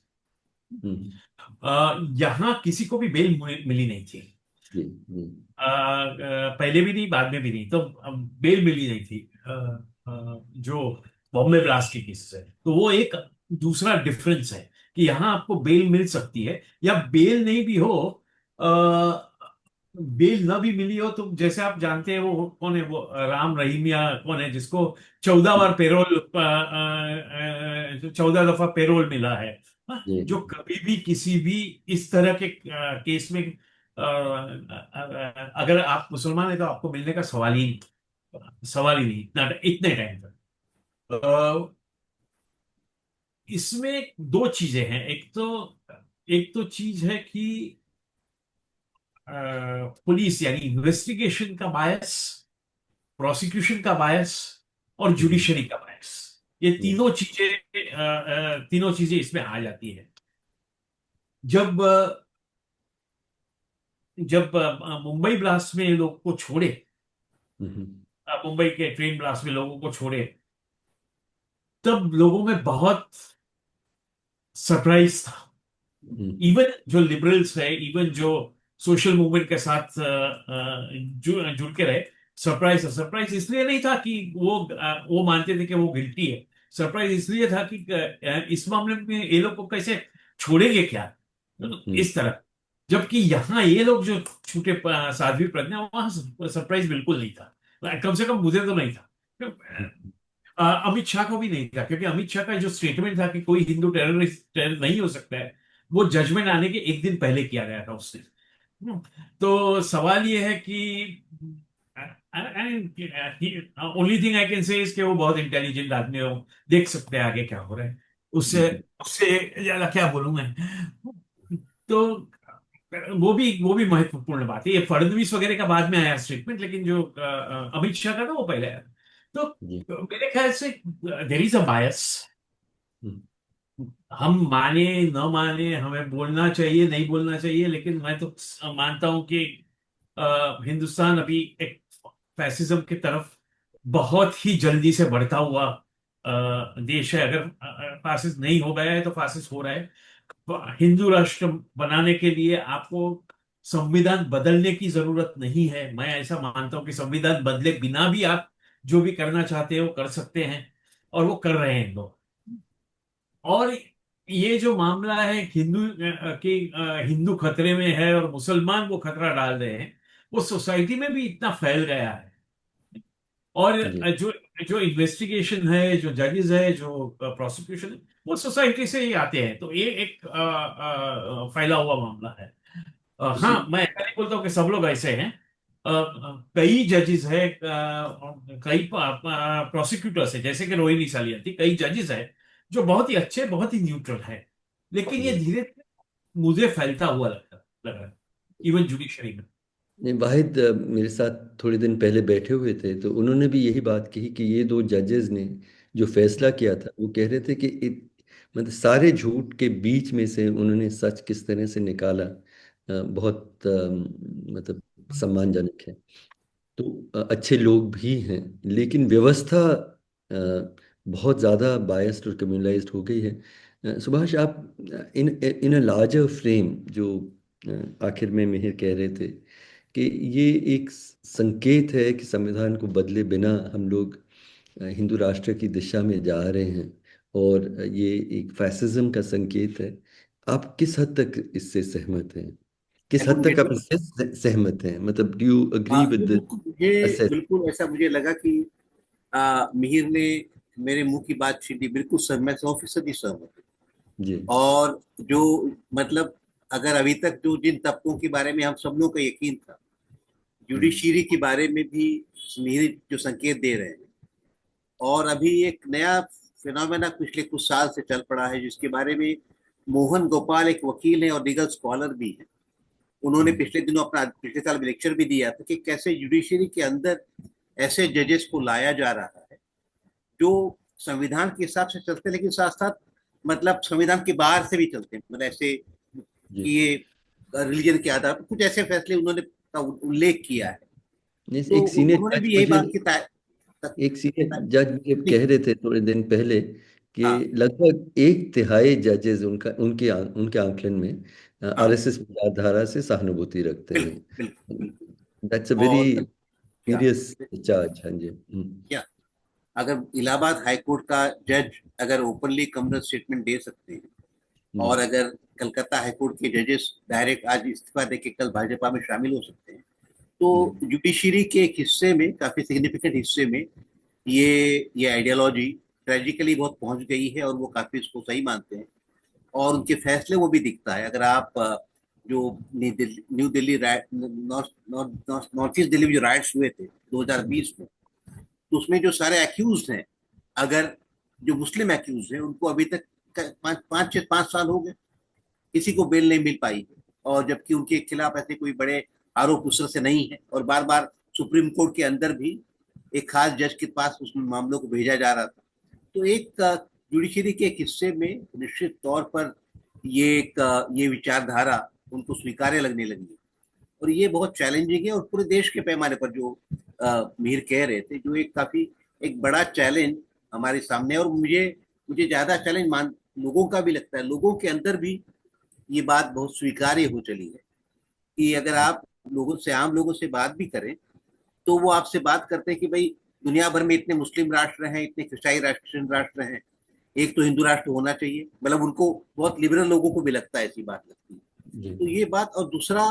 हम्म। यहाँ किसी को भी बेल मिली नहीं थी। जी। पहले भी नहीं, बाद में भी नहीं, तो बेल मिली नहीं थी जो बॉम्बे ब्लास्ट की केसेस है। तो वो एक दूसरा डिफरेंस है कि यहाँ आपको बेल मिल सकती है, या बेल नहीं भी हो, बेल ना भी मिली हो, तो जैसे आप जानते हैं वो कौन है, वो राम रहीम या कौन है, जिसको 14 बार पेरोल, 14 दफा पेरोल मिला है। हाँ, जी। जो कभी भी किसी भी इस तरह के केस में, अगर आप मुसलमान हैं तो आपको मिलने का सवाल ही नहीं, इतना इतने टाइम तक। इसमें दो चीजें हैं। एक तो चीज है कि पुलिस यानी इन्वेस्टिगेशन का बायस, प्रोसिक्यूशन का बायस, और हम्म। जुडिशरी का बायस। ये जी। तीनों चीजें इसमें आ जाती है। जब जब मुंबई ब्लास्ट में लोग को छोड़े, हम्म। मुंबई के ट्रेन ब्लास्ट में लोगों को छोड़े, तब लोगों में बहुत सरप्राइज था। हम्म। इवन जो लिबरल्स है, इवन जो सोशल मूवमेंट के साथ जुड़ के रहे, सरप्राइज इसलिए नहीं था कि वो मानते थे कि वो गिल्टी है। सरप्राइज इसलिए था कि इस मामले में ये लोग को कैसे छोड़ेंगे क्या, हम्म। इस तरह। जबकि यहाँ ये लोग जो छूटे, साध्वी प्रज्ञा, वहां सरप्राइज बिल्कुल नहीं था। कम से कम मुझे तो नहीं था। अमित शाह को भी नहीं था, क्योंकि अमित शाह का जो स्टेटमेंट था कि कोई हिंदू टेरर नहीं हो सकता है, वो जजमेंट आने के एक दिन पहले किया गया था उससे। तो सवाल ये है कि only thing I can say इसके वो बहुत इंटेलिजेंट आदमी हो, देख सकते हैं आगे क्या हो रहा है। उससे हम्म। उससे ज्यादा क्या बोलूं मैं। तो वो भी महत्वपूर्ण बात है। ये फडणवीस वगैरह का बाद में आया स्टेटमेंट, लेकिन जो अमित शाह का था वो पहले आया। जी। तो मेरे ख्याल से देर इज अ बायस। हम्म। हम माने न माने, हमें बोलना चाहिए नहीं बोलना चाहिए, लेकिन मैं तो मानता हूं कि हिंदुस्तान अभी एक फैसिज्म की तरफ बहुत ही जल्दी से बढ़ता हुआ देश है। अगर फासिस्ट नहीं हो गया है तो फासिस्ट हो रहा है। हिंदू राष्ट्र बनाने के लिए आपको संविधान बदलने की जरूरत नहीं है। मैं ऐसा मानता हूं कि संविधान बदले बिना भी आप जो भी करना चाहते हो कर सकते हैं, और वो कर रहे हैं लोग। और ये जो मामला है हिंदू खतरे में है और मुसलमान वो खतरा डाल रहे हैं, वो सोसाइटी में भी इतना फैल गया है। और जी। जो जो इन्वेस्टिगेशन है, जो जजेस है, जो प्रोसिक्यूशन है, वो सोसाइटी से ही आते हैं। तो ये एक फैला हुआ मामला है। इसी। हाँ, मैं ऐसा नहीं बोलता हूँ कि सब लोग ऐसे हैं। कई जजेस है, कई प्रोसिक्यूटर्स है, जैसे कि रोहिणी सालियान थी, कई जजेस है जो बहुत ही अच्छे, बहुत ही न्यूट्रल है। लेकिन ये जी। धीरे धीरे मुझे फैलता हुआ लग रहा है, इवन जुडिशरी में। नहीं, वाहिद मेरे साथ थोड़े दिन पहले बैठे हुए थे, तो उन्होंने भी यही बात कही कि ये दो जजेस ने जो फैसला किया था, वो कह रहे थे कि मतलब सारे झूठ के बीच में से उन्होंने सच किस तरह से निकाला, बहुत मतलब सम्मानजनक है। तो अच्छे लोग भी हैं, लेकिन व्यवस्था बहुत ज़्यादा बायस्ड और कम्युनलाइज्ड हो गई है। सुभाष, आप इन इन अ लार्जर फ्रेम, जो आखिर में मिहिर कह रहे थे कि ये एक संकेत है कि संविधान को बदले बिना हम लोग हिंदू राष्ट्र की दिशा में जा रहे हैं, और ये एक फैसिज्म का संकेत है। आप किस हद तक इससे सहमत हैं? किस देखो हद मुझे तक आप तो इससे सहमत हैं? मतलब डू यू अग्री ये विद बिल्कुल मुझे दिस? बिल्कुल ऐसा मुझे लगा कि मिहिर ने मेरे मुंह की बात छीन ली। बिल्कुल सर, मैं 100% सहमत हूँ। जी। और जो मतलब अगर अभी तक जो जिन तबकों के बारे में हम सब लोग का यकीन था, हम्म। जुडिशरी के बारे में भी मिहिर जो संकेत दे रहे हैं, और अभी एक नया फिनोमेना पिछले कुछ साल से चल पड़ा है जिसके बारे में मोहन गोपाल एक वकील है और लीगल स्कॉलर भी है। उन्होंने हम्म। पिछले दिनों अपना पिछले साल लेक्चर भी दिया था कि कैसे जुडिशरी के अंदर ऐसे जजेस को लाया जा रहा है जो संविधान के हिसाब से चलते हैं, लेकिन साथ साथ मतलब संविधान के बाहर से भी चलते हैं। मतलब ऐसे जी। कि ये रिलीजन के आधार पर कुछ ऐसे फैसले उन्होंने का उल्लेख किया है। जैसे तो एक सीनियर उन्होंने जज भी यही मुझे बात की एक सीनियर जज मुझे कह रहे थे थोड़े दिन पहले कि हाँ लगभग एक तिहाई जजेस उनके आंकलन में हाँ, आरएसएस विचारधारा से सहानुभूति रखते बिल्कुल बिल्कुल हैं। बिल्कुल। दैट्स अ वेरी और क्या सीरियस चार्ज। हाँ जी। क्या अगर इलाहाबाद हाई कोर्ट का जज अगर ओपनली कमर्शियल स्टेटमेंट दे सकते हैं, और हम्म। अगर कलकत्ता हाई कोर्ट के जजेस डायरेक्ट आज इस्तीफा देके कल भाजपा में शामिल हो सकते हैं, तो हम्म। जुडिशरी के एक हिस्से में, काफी सिग्निफिकेंट हिस्से में, ये आइडियोलॉजी ट्रेजिकली बहुत पहुंच गई है और वो काफी इसको सही मानते हैं। और उनके फैसले वो भी दिखता है। अगर आप जो new Delhi north north north east Delhi में जो राइट्स हुए थे 2020 में, तो उसमें जो सारे अक्यूज हैं, अगर जो मुस्लिम अक्यूज हैं उनको अभी तक 5 5 6 5 साल हो गए, किसी को बेल नहीं मिल पाई। और जबकि उनके खिलाफ ऐसे कोई बड़े आरोप उस तरह से नहीं है, और बार बार सुप्रीम कोर्ट के अंदर भी एक खास जज के पास उस मामलों को भेजा जा रहा था। तो एक जुडिशरी के एक हिस्से में निश्चित तौर पर ये विचारधारा उनको स्वीकार्य लगने लगी है। और ये बहुत चैलेंजिंग है, और पूरे देश के पैमाने पर जो मीर कह रहे थे, जो एक काफी एक बड़ा चैलेंज हमारे सामने है। और मुझे मुझे ज्यादा चैलेंज मान लोगों का भी लगता है। लोगों के अंदर भी ये बात बहुत स्वीकार्य हो चली है कि अगर आप लोगों से, आम लोगों से बात भी करें, तो वो आपसे बात करते हैं कि भाई दुनिया भर में इतने मुस्लिम राष्ट्र हैं, इतने ईसाई राष्ट्र हैं, एक तो हिंदू राष्ट्र होना चाहिए। मतलब उनको, बहुत लिबरल लोगों को भी लगता है, ऐसी बात लगती है। जी। तो ये बात, और दूसरा,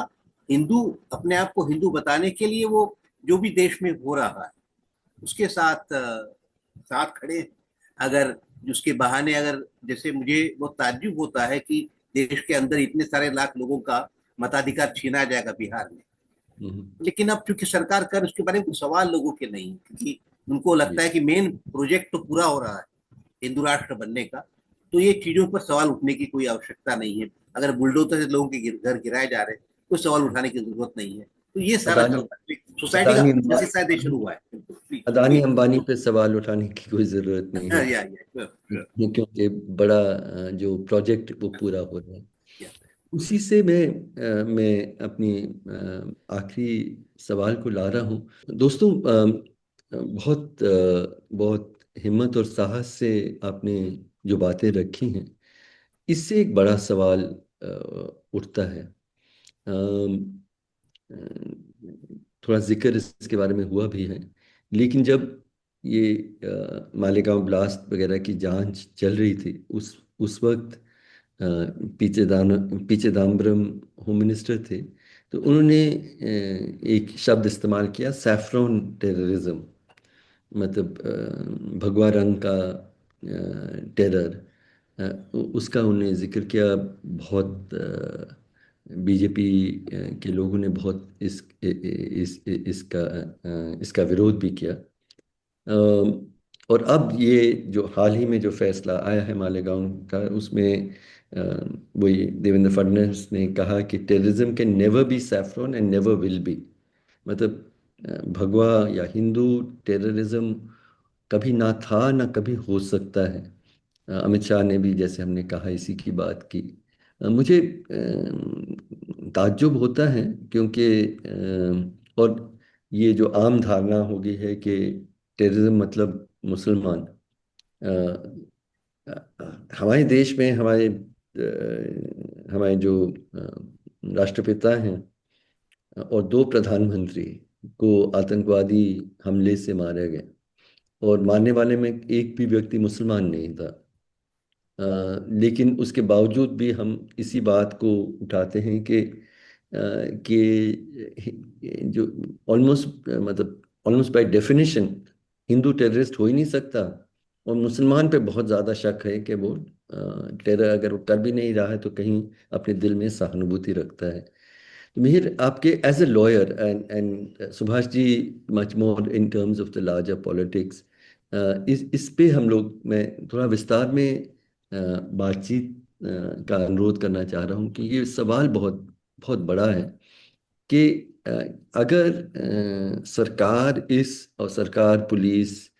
हिंदू अपने आप को हिंदू बताने के लिए वो जो भी देश में हो रहा है उसके साथ साथ खड़े हैं। अगर उसके बहाने, अगर जैसे मुझे बहुत ताज्जुब होता है कि देश के अंदर इतने सारे लाख लोगों का मताधिकार छीना जाएगा बिहार में, हम्म। लेकिन अब चूंकि सरकार कर उसके बारे में कुछ सवाल लोगों के नहीं, क्योंकि उनको लगता जी। है कि मेन प्रोजेक्ट तो पूरा हो रहा है हिंदू राष्ट्र बनने का। तो ये चीजों पर सवाल उठने की कोई आवश्यकता नहीं है। अगर बुलडोजर से लोगों के घर गिराए जा रहे हैं, कोई सवाल उठाने की जरूरत नहीं है। तो ये सारा अदानी चलता है, सोसाइटी का अदानी सेंसिटाइजेशन हुआ है। Please Adani please. अंबानी पे सवाल उठाने की कोई जरूरत नहीं है, क्योंकि बड़ा जो प्रोजेक्ट वो पूरा हो रहा है। उसी से मैं अपनी आखिरी सवाल को ला रहा हूँ। दोस्तों, बहुत हिम्मत और साहस से आपने जो बातें रखी हैं, इससे एक बड़ा सवाल उठता है। अ, थोड़ा जिक्र इसके बारे में हुआ भी है, लेकिन जब ये मालेगांव ब्लास्ट वगैरह की जांच चल रही थी, उस वक्त पी चिदम्बरम होम मिनिस्टर थे, तो उन्होंने एक शब्द इस्तेमाल किया, सैफ्रॉन टेररिज्म। मतलब भगवा रंग का टेरर, उसका उन्होंने जिक्र किया बहुत बीजेपी के लोगों ने बहुत इसका विरोध भी किया। और अब ये जो हाल ही में जो फैसला आया है मालेगांव का, उसमें वही देवेंद्र फडणवीस ने कहा कि terrorism can never be saffron and never will be. मतलब भगवा या हिंदू टेररिज्म कभी ना था ना कभी हो सकता है। अमित शाह ने भी, जैसे हमने कहा, इसी की बात की। मुझे ताज्जुब होता है, क्योंकि और ये जो आम धारणा हो गई है कि टेररिज्म मतलब मुसलमान। हमारे देश में हमारे जो राष्ट्रपिता हैं और दो प्रधानमंत्री को आतंकवादी हमले से मारे गए, और मारने वाले में एक भी व्यक्ति मुसलमान नहीं था। लेकिन उसके बावजूद भी हम इसी बात को उठाते हैं कि जो almost by definition Hindu terrorist हो ही नहीं सकता। और मुसलमान पे बहुत ज़्यादा शक है कि वो टेरर अगर वो कर भी नहीं रहा है तो कहीं अपने दिल में सहानुभूति रखता है। तो मिहिर, आपके as a lawyer and Subhash ji much more in terms of the larger politics, इस पे हम लोग, मैं थोड़ा विस्तार में बातचीत का अनुरोध करना चाह रहा हूँ कि ये सवाल बहुत बहुत बड़ा है कि अ, अगर सरकार और सरकार, पुलिस,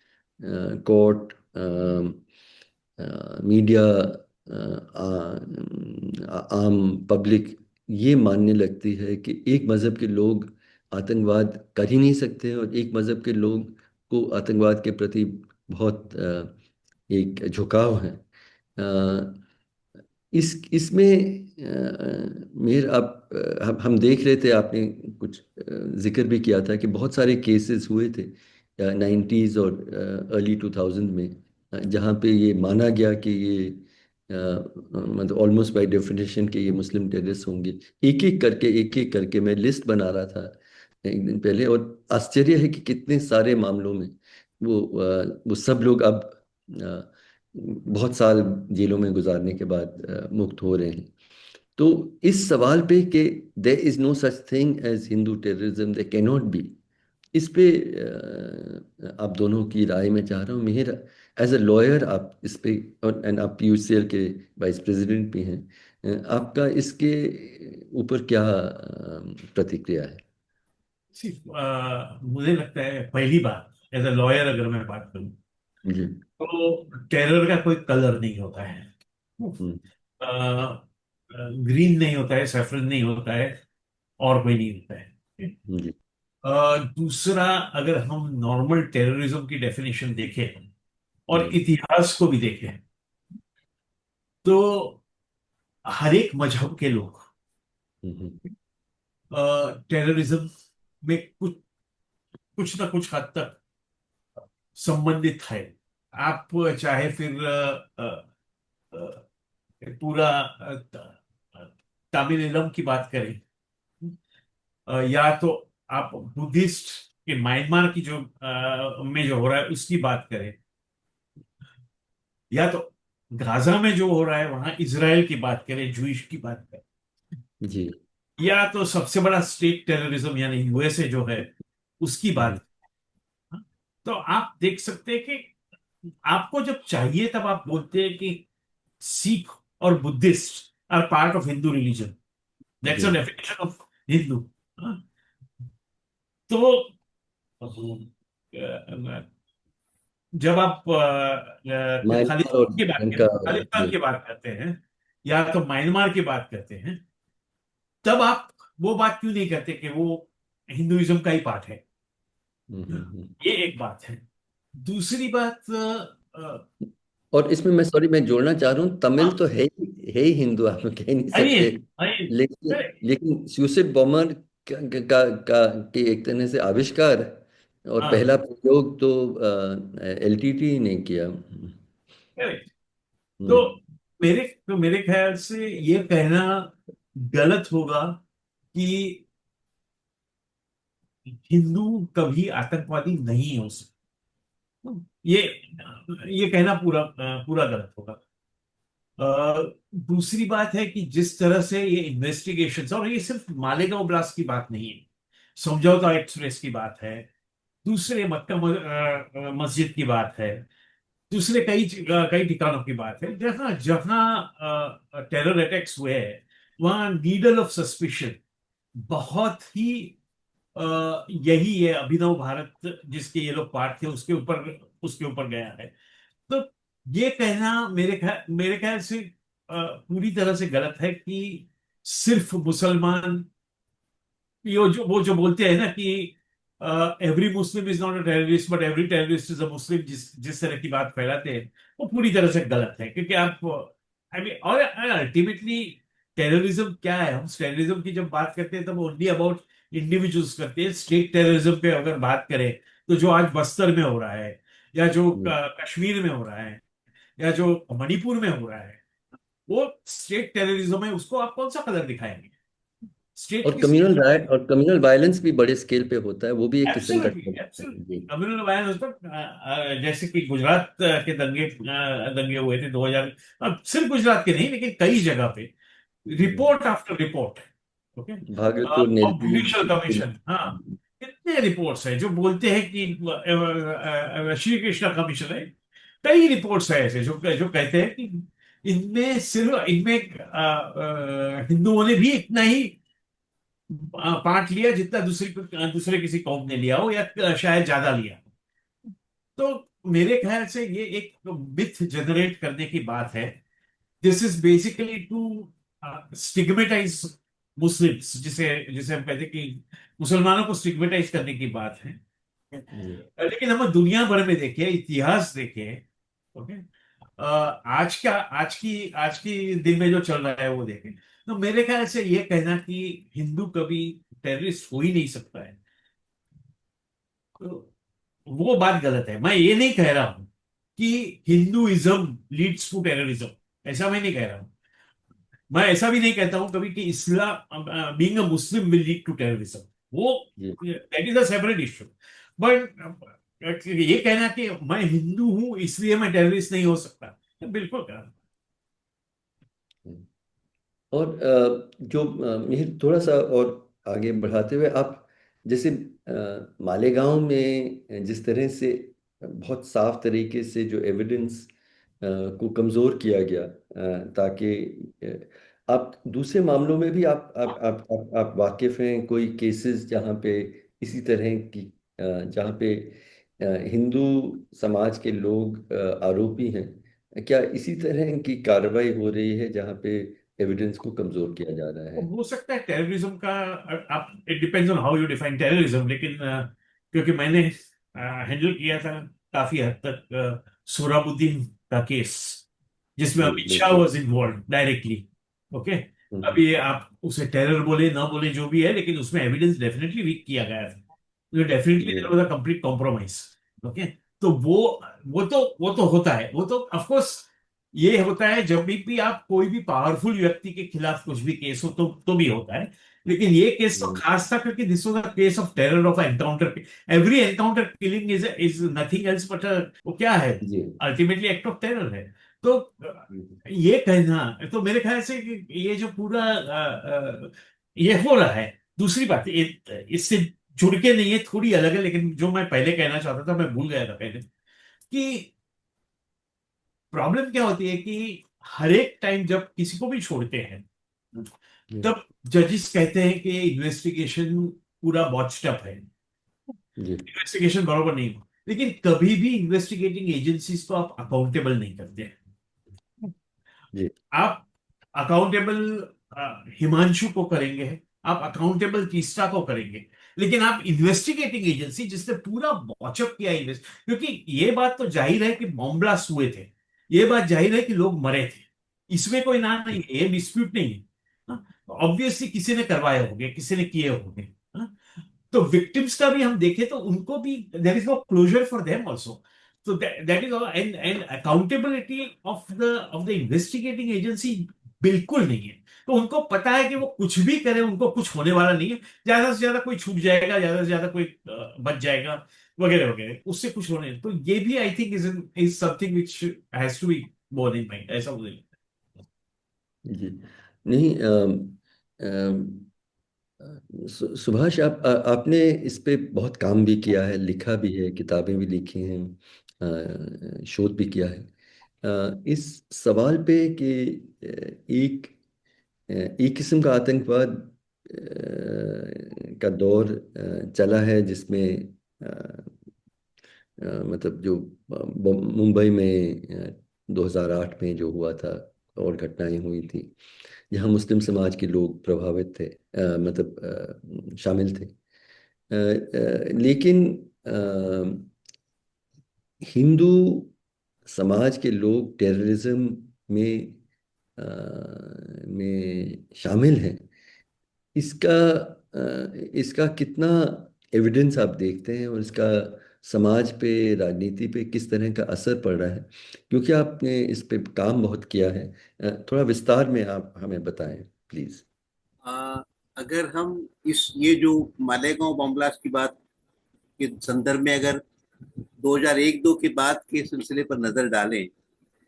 कोर्ट, मीडिया, आम पब्लिक ये मानने लगती है कि एक मज़हब के लोग आतंकवाद कर ही नहीं सकते, और एक मज़हब के लोग को आतंकवाद के प्रति बहुत एक झुकाव है। अ, इसमें मेर आप हम देख रहे थे, आपने कुछ जिक्र भी किया था कि बहुत सारे केसेस हुए थे 90s और अर्ली 2000 में, जहाँ पे ये माना गया कि ये मतलब ऑलमोस्ट बाय डेफिनेशन कि ये मुस्लिम टेररिस्ट होंगे। एक एक करके मैं लिस्ट बना रहा था एक दिन पहले, और आश्चर्य है कि कितने सारे मामलों में वो सब लोग अब बहुत साल जेलों में गुजारने के बाद मुक्त हो रहे हैं। तो इस सवाल पे कि there is no such thing as Hindu terrorism, they can not be, इस पे आप दोनों की राय में चाह रहा हूँ। मेहर, एज ए लॉयर आप इस पे, और एंड आप पीयूसीएल के वाइस प्रेसिडेंट भी हैं, आपका इसके ऊपर क्या प्रतिक्रिया है? सिर्फ मुझे लगता है, पहली बात, एज अ लॉयर अगर मैं बात करूं, जी। तो टेरर का कोई कलर नहीं होता है। हम्म। ग्रीन नहीं होता है, सैफरन नहीं होता है, और कोई नहीं होता है। जी। दूसरा, अगर हम नॉर्मल टेररिज्म की डेफिनेशन देखें और जी। इतिहास को भी देखें, तो हर एक मजहब के लोग हम्म। टेररिज्म में कुछ कुछ ना कुछ हद तक संबंधित है। आप चाहे फिर पूरा तमिलम की बात करें, या तो आप बुद्धिस्ट के म्यांमार की जो में जो हो रहा है उसकी बात करें, या तो गाजा में जो हो रहा है वहां इजराइल की बात करें, जूइश की बात करें, जी। या तो सबसे बड़ा स्टेट टेररिज्म यानी यूएसए जो है उसकी हम्म। बात करें, तो आप देख सकते हैं कि आपको जब चाहिए तब आप बोलते हैं कि सिख और Buddhist are part of Hindu religion, that's a जी। Definition of Hindu. तो जब आप म्यांमार और श्रीलंका। खालिस्तान जी। की बात करते हैं, या तो म्यांमार की बात करते हैं, तब आप वो बात क्यों नहीं करते कि वो हिंदुइज्म का ही पार्ट है? हम्म। ये एक बात है। दूसरी बात, और इसमें मैं, सॉरी, मैं जोड़ना चाह रहा हूँ, तमिल हाँ, तो है ही हिंदू, आप लोग कह नहीं आइए सकते। आइए, लेकिन करेक्ट, लेकिन यूसुफ बॉमर के एक तरह से आविष्कार और हाँ, पहला प्रयोग तो एलटीटी ने किया। करेक्ट। तो हम्म। मेरे ख्याल से ये कहना गलत होगा कि हिंदू कभी आतंकवादी नहीं हो सकते। ये कहना पूरा पूरा गलत होगा। दूसरी बात है कि जिस तरह से ये इन्वेस्टिगेशन, और ये सिर्फ मालेगांव ब्लास्ट की बात नहीं है, समझौता एक्सप्रेस की बात है, दूसरे मक्का मस्जिद की बात है, दूसरे कई ठिकानों की बात है, जहां जहां टेरर अटैक्स हुए हैं, वहां नीडल ऑफ सस्पिशन बहुत ही यही है, अभिनव भारत जिसके ये लोग पार्ट थे उसके ऊपर गया है। तो ये कहना मेरे ख्याल से पूरी तरह से गलत है कि सिर्फ मुसलमान, वो जो बोलते हैं ना कि every Muslim is not a terrorist but every terrorist is a Muslim, जिस जिस तरह की बात फैलाते हैं, वो पूरी तरह से गलत है। क्योंकि आप, आई मीन, और अल्टीमेटली टेररिज्म क्या है, हम टेररिज्म की जब बात करते हैं तब ओनली अबाउट इंडिविजुअल्स करते हैं। स्टेट टेररिज्म पे अगर बात करें तो जो आज बस्तर में हो रहा है, या जो कश्मीर में हो रहा है, या जो मणिपुर में हो रहा है, वो स्टेट टेररिज्म है। उसको आप कौन सा कलर दिखाएंगे? स्टेट और की कम्युनल राइट और कम्युनल वायलेंस भी बड़े स्केल पे होता है, वो भी एक किस्म का एब्सोल्युटली, terrorism है। एब्सोल्युटली जी। कम्युनल वायलेंस पर, जैसे कि गुजरात के दंगे हुए थे 2000, अब सिर्फ गुजरात के नहीं लेकिन कई जगह पे, report after report, okay, Bhagalpur, of judicial Nilgiri. Commission, हाँ, कितने रिपोर्ट्स हैं जो बोलते हैं कि श्री कृष्णा कमीशन है, कई रिपोर्ट्स है ऐसे जो जो कहते हैं कि इनमें हिंदुओं ने भी इतना ही पार्ट लिया जितना दूसरे किसी कौम ने लिया हो, या शायद ज्यादा लिया। तो मेरे ख्याल से ये एक मिथ जनरेट करने की बात है। This is basically to stigmatise Muslims, जिसे जिसे हम कहते हैं कि मुसलमानों को स्टिग्मेटाइज करने की बात है। जी। लेकिन हम दुनिया भर में देखें, इतिहास देखें, ओके, आज की दिन में जो चल रहा है वो देखें, तो मेरे ख्याल से ये कहना कि हिंदू कभी टेररिस्ट हो ही नहीं सकता है, तो वो बात गलत है। मैं ये नहीं कह रहा हूं कि हिंदुइज्म लीड्स टू टेररिज्म, ऐसा मैं नहीं कह रहा हूं। मैं ऐसा भी नहीं कहता हूं कभी कि Islam, being a Muslim will lead to terrorism, वो जी। That is a separate issue. But ये कहना कि मैं हिंदू हूं इसलिए मैं टेररिस्ट नहीं हो सकता, तो बिल्कुल गलत। और जो मिहिर, थोड़ा सा और आगे बढ़ाते हुए आप, जैसे मालेगांव में जिस तरह से बहुत साफ तरीके से जो एविडेंस को कमज़ोर किया गया, ताकि आप दूसरे मामलों में भी आप वाकिफ़ हैं कोई केसेस जहाँ पे इसी तरह की, जहाँ पे हिंदू समाज के लोग आरोपी हैं, क्या इसी तरह की कार्रवाई हो रही है जहाँ पे एविडेंस को कमजोर किया जा रहा है? हो सकता है टेररिज्म का, आप, it depends on how you define terrorism, लेकिन क्योंकि मैंने हैंडल किया था काफी हद तक सोहराबुद्दीन का केस, जिसमें जी, अमित शाह बिल्कुल। Was involve directly, okay. Hmm. अभी आप उसे टेरर बोले ना बोले जो भी है, लेकिन उसमें एविडेंस डेफिनेटली वीक किया गया था, definitely ji. There was a complete compromise, okay. तो वो तो होता है, वो तो ऑफ कोर्स ये होता है जब भी आप कोई भी पावरफुल व्यक्ति के खिलाफ कुछ भी केस हो तो भी होता है। लेकिन ये केस तो हम्म। खास था क्योंकि this was a case of terror, of encounter. Every encounter killing is nothing else but, वो क्या है, जी। अल्टीमेटली एक्ट ऑफ टेरर है। तो हम्म। ये कहना, तो मेरे ख्याल से कि ये जो पूरा ये हो रहा है। दूसरी बात, इससे जुड़ के नहीं है, थोड़ी अलग है, लेकिन जो मैं पहले कहना चाहता था मैं भूल गया था पहले, कि प्रॉब्लम क्या होती है कि हर एक टाइम जब किसी को भी छोड़ते हैं, जी। तब जजेस कहते हैं कि इन्वेस्टिगेशन पूरा बॉच्ड अप है, जी। इन्वेस्टिगेशन बरोबर नहीं हुआ। लेकिन कभी भी इन्वेस्टिगेटिंग एजेंसीज को आप अकाउंटेबल नहीं करते। जी। आप अकाउंटेबल हिमांशु को करेंगे, आप अकाउंटेबल तीस्ता को करेंगे, लेकिन आप इन्वेस्टिगेटिंग एजेंसी जिसने पूरा वॉचअप किया इन्वेस्ट, क्योंकि ये बात तो जाहिर है कि बॉम्ब ब्लास्ट हुए थे, ये बात जाहिर है कि लोग मरे थे, इसमें कोई ना नहीं है, ये डिस्प्यूट नहीं है। ऑब्वियसली किसी ने करवाए होंगे, किसी ने किए होंगे। हाँ? तो विक्टिम्स का भी हम देखें तो उनको भी there is no closure for them also. तो that is and accountability of the investigating agency बिल्कुल नहीं है। तो उनको पता है कि वो कुछ भी करे उनको कुछ होने वाला नहीं है, ज्यादा से ज्यादा कोई छूट जाएगा, ज्यादा से ज्यादा कोई बच जाएगा, वगैरह वगैरह, उससे कुछ होने। तो ये भी I think is something which has to be borne in mind, ऐसा मुझे लगता जी। नहीं, सुभाष, आपने इस पे बहुत काम भी किया है, लिखा भी है, किताबें भी लिखी हैं, शोध भी किया है इस सवाल पे कि एक किस्म का आतंकवाद का दौर चला है, जिसमें मतलब जो मुंबई में 2008 में जो हुआ था और घटनाएं हुई थी, जहाँ मुस्लिम समाज के लोग प्रभावित थे, मतलब शामिल थे। लेकिन हिंदू समाज के लोग टेररिज्म में शामिल हैं। इसका इसका कितना एविडेंस आप देखते हैं, और इसका समाज पे, राजनीति पे किस तरह का असर पड़ रहा है? क्योंकि आपने इस पे काम बहुत किया है, थोड़ा विस्तार में आप हमें बताएं प्लीज। आ, अगर हम इस ये जो मालेगांव बम ब्लास्ट की बात के संदर्भ में अगर 2001-2 के बाद के सिलसिले पर नजर डालें,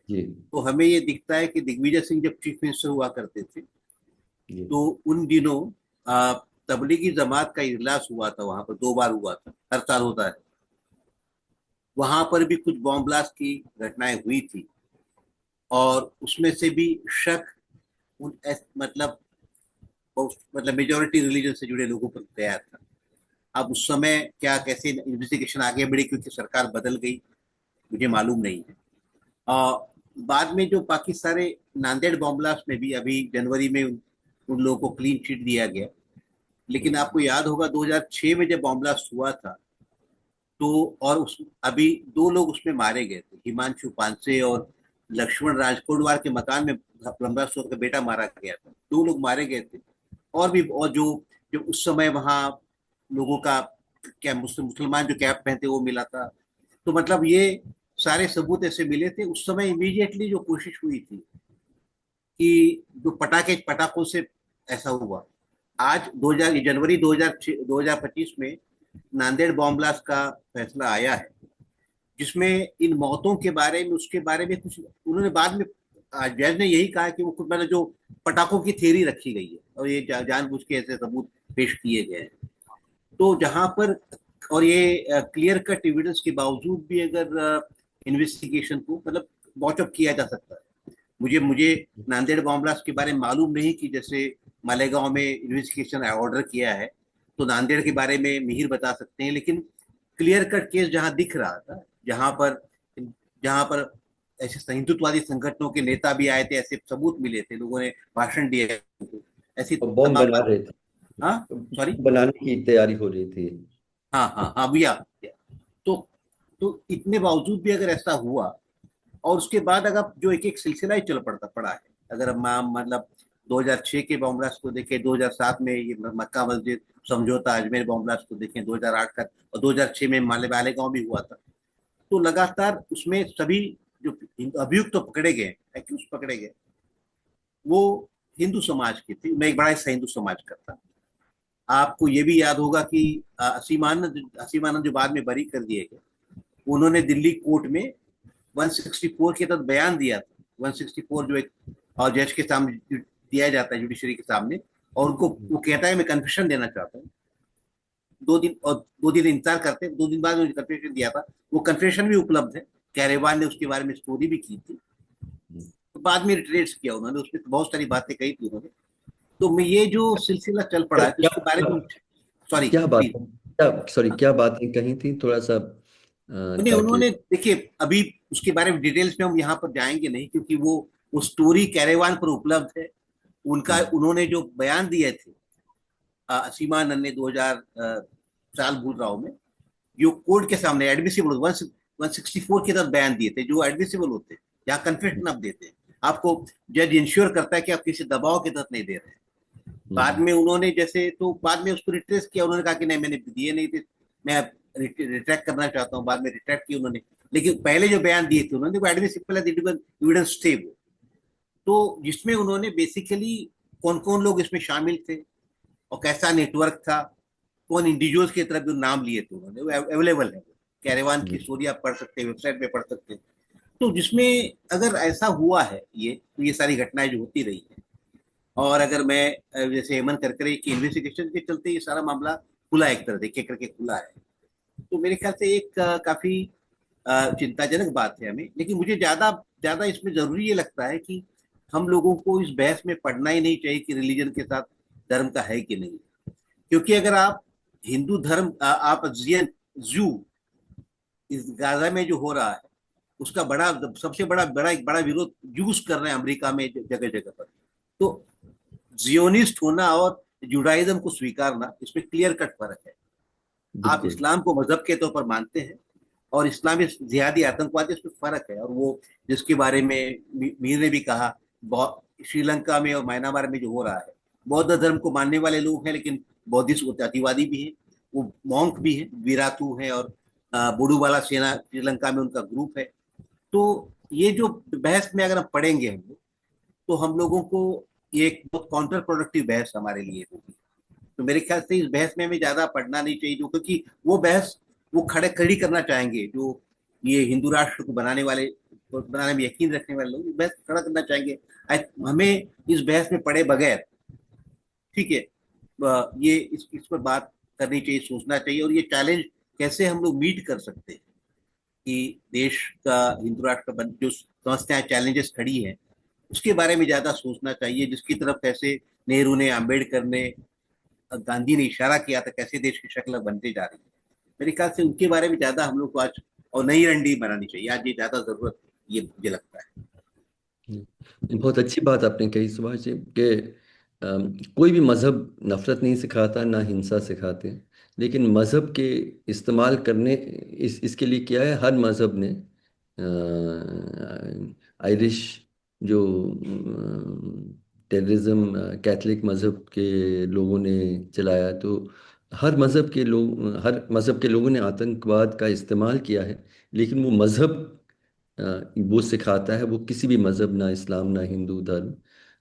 जी। तो हमें ये दिखता है कि दिग्विजय सिंह जब चीफ मिनिस्टर हुआ करते थे, जी। तो उन दिनों आ, तबलीगी जमात का इजलास हुआ था, वहां पर 2 बार हुआ था, हर साल होता है। वहां पर भी कुछ बॉम्ब ब्लास्ट की घटनाएं हुई थी, और उसमें से भी शक मतलब मेजोरिटी रिलीजन से जुड़े लोगों पर गया था। अब उस समय क्या कैसे इन्वेस्टिगेशन आगे बढ़ी, क्योंकि सरकार बदल गई, मुझे मालूम नहीं है। और बाद में जो बाकी सारे नांदेड़ बॉम्ब ब्लास्ट में भी अभी जनवरी में उन लोगों को क्लीन चिट दिया गया। लेकिन आपको याद होगा 2006 में जब बॉम्ब ब्लास्ट हुआ था, तो और उस अभी 2 लोग उसमें मारे गए थे, हिमांशु पांसे और लक्ष्मण राजकोटवार के मकान में ब्रह्मास्त्र का बेटा मारा गया था, 2 लोग मारे गए थे। और भी, और जो जो उस समय वहां लोगों का क्या मुसलमान जो कैप पहनते वो मिला था। तो मतलब ये सारे सबूत ऐसे मिले थे उस समय। इमीडिएटली जो कोशिश हुई थी कि जो पटाखों से ऐसा हुआ। आज 2000 जनवरी 2025 में नांदेड़ बॉम्ब ब्लास्ट का फैसला आया है, जिसमें इन मौतों के बारे में, उसके बारे में कुछ उन्होंने बाद में, जज ने यही कहा कि वो कुछ मतलब जो पटाखों की थ्योरी रखी गई है, और ये जानबूझ के ऐसे सबूत पेश किए गए हैं। तो जहां पर, और ये क्लियर कट एविडेंस के बावजूद भी अगर इन्वेस्टिगेशन को मतलब वॉचअप किया जा सकता है। मुझे मुझे नांदेड़ बॉम्ब ब्लास्ट के बारे में मालूम नहीं कि जैसे मालेगांव में इन्वेस्टिगेशन ऑर्डर किया है, तो नांदेड़ के बारे में मिहिर बता सकते हैं। लेकिन क्लियर कट केस जहां दिख रहा था, जहां पर ऐसे हिंदुत्ववादी संगठनों के नेता भी आए थे, ऐसे सबूत मिले थे, लोगों ने भाषण दिए, ऐसी और बॉम्ब तमाम बना बात। रहे थे, हाँ, सॉरी। बनाने की तैयारी हो रही थी। हाँ हाँ हाँ भैया। तो तो इतने बावजूद भी अगर ऐसा हुआ, और उसके बाद अगर जो एक एक सिलसिला ही चल पड़ता पड़ा है, अगर हम मतलब 2006 के बॉम्ब ब्लास्ट को देखें, 2007 में ये मक्का मस्जिद समझौता, अजमेर बॉम्ब ब्लास्ट को देखें 2008 का, और 2006 में मालेगांव भी हुआ था, तो लगातार उसमें सभी जो अभियुक्त तो पकड़े गए, एक्यूज पकड़े गए, वो हिंदू समाज के थे। मैं एक बड़ा हिस्सा हिंदू समाज का था। आपको ये भी याद होगा कि असीमानंद जो बाद में बरी कर दिए गए, उन्होंने दिल्ली कोर्ट में 164 के तहत बयान दिया था। 164 जो एक और जज के सामने दिया जाता है, जुडिशरी के सामने, और उनको वो कहता है मैं कन्फेशन देना चाहता हूँ। 2 दिन इंतजार करते, 2 दिन बाद उन्होंने कन्फेशन दिया था। वो कन्फेशन भी उपलब्ध है, कैरेवान ने उसके बारे में स्टोरी भी की थी। तो बाद में रिट्रेस किया उन्होंने, उसमें तो बहुत सारी बातें कही थी उन्होंने। तो मैं ये जो सिलसिला चल पड़ा है, तो क्या इसके बारे में, सॉरी क्या बात प्लीज। है, क्या, सॉरी, क्या बातें कही थी, थोड़ा सा नहीं, ताकि। उन्होंने देखिए, अभी उसके बारे में डिटेल्स में हम यहाँ पर जाएंगे नहीं, क्योंकि वो स्टोरी कैरेवान पर उपलब्ध है। उनका हम्म। उन्होंने जो बयान दिए थे सीमानंद ने 2000 साल भूल रहा हूँ मैं, जो कोर्ट के सामने एडमिसिबल 164 के तहत बयान दिए थे, जो एडमिसिबल होते हैं, यहाँ कन्फेशन आप देते हैं, आपको जज इंश्योर करता है कि आप किसी दबाव के तहत नहीं दे रहे हैं। बाद हम्म। में उन्होंने जैसे, तो बाद में उसको रिट्रेस किया, उन्होंने कहा कि नहीं मैंने दिए नहीं थे, मैं रिट्रैक्ट करना चाहता हूँ। बाद में रिट्रैक्ट किया उन्होंने, लेकिन पहले जो बयान दिए थे उन्होंने, वो एडमिसिबल एविडेंस थे वो। तो जिसमें उन्होंने बेसिकली कौन कौन लोग इसमें शामिल थे, और कैसा नेटवर्क था, कौन इंडिविजुअल्स की तरफ जो नाम लिए थे उन्होंने, वो अवेलेबल है। कैरेवान की जी। स्टोरी आप पढ़ सकते हैं, वेबसाइट पे पढ़ सकते हैं। तो जिसमें अगर ऐसा हुआ है ये, तो ये सारी घटनाएं जो होती रही है, और अगर मैं जैसे हेमंत करकरे की इन्वेस्टिगेशन के चलते ये सारा मामला खुला, एक तरह से करके खुला है, तो मेरे ख्याल से एक काफी चिंताजनक बात है हमें। लेकिन मुझे ज्यादा ज्यादा इसमें जरूरी ये लगता है कि हम लोगों को इस बहस में पढ़ना ही नहीं चाहिए कि रिलीजन के साथ धर्म का है कि नहीं। क्योंकि अगर आप हिंदू धर्म आप जू इस गाजा में जो हो रहा है उसका बड़ा सबसे बड़ा एक बड़ा विरोध जूस कर रहे हैं अमेरिका में जगह जगह पर। तो जियोनिस्ट होना और जुडाइज्म को स्वीकारना, इसमें क्लियर कट फर्क है। आप बिल्कुल। इस्लाम को मजहब के तौर पर मानते हैं और इस्लामी जिहादी आतंकवादी, इसमें फर्क है। और वो जिसके बारे में मीर ने भी कहा, श्रीलंका में और म्यांमार में जो हो रहा है, बौद्ध धर्म को मानने वाले लोग हैं लेकिन बौद्धिस्ट अतिवादी भी हैं, वो मॉन्क भी हैं, वीरातु हैं, और बुडूवाला सेना श्रीलंका में उनका ग्रुप है। तो ये जो बहस में अगर हम पढ़ेंगे हम लोग, तो हम लोगों को ये एक बहुत काउंटर प्रोडक्टिव बहस हमारे लिए होगी। तो मेरे ख्याल से इस बहस में हमें ज्यादा पढ़ना नहीं चाहिए, जो क्योंकि वो बहस वो खड़ी करना चाहेंगे जो ये हिंदू राष्ट्र को बनाने में यकीन रखने वाले लोग बहस खड़ा करना चाहेंगे। हमें इस बहस में पड़े बगैर, ठीक है, ये इस पर बात करनी चाहिए, सोचना चाहिए। और ये चैलेंज कैसे हम लोग मीट कर सकते हैं कि देश का हिंदू राष्ट्र का जो समस्याएं चैलेंजेस खड़ी हैं उसके बारे में ज्यादा सोचना चाहिए, जिसकी तरफ कैसे नेहरू ने, अम्बेडकर ने, गांधी ने इशारा किया था, कैसे देश की शक्ल बनते जा रही है। मेरे ख्याल से उनके बारे में ज्यादा हम लोग को आज और नई रणनीति बनानी चाहिए, आज ये ज्यादा जरूरत, ये मुझे लगता है। बहुत अच्छी बात आपने कही सुभाष जी कि कोई भी मजहब नफरत नहीं सिखाता, ना हिंसा सिखाते। लेकिन मजहब के इस्तेमाल करने इसके लिए किया है हर मजहब ने। आयरिश जो टेररिज्म कैथलिक मजहब के लोगों ने चलाया, तो हर मजहब के लोगों ने आतंकवाद का इस्तेमाल किया है। लेकिन वो मजहब वो सिखाता है, वो किसी भी मजहब, ना इस्लाम, ना हिंदू धर्म,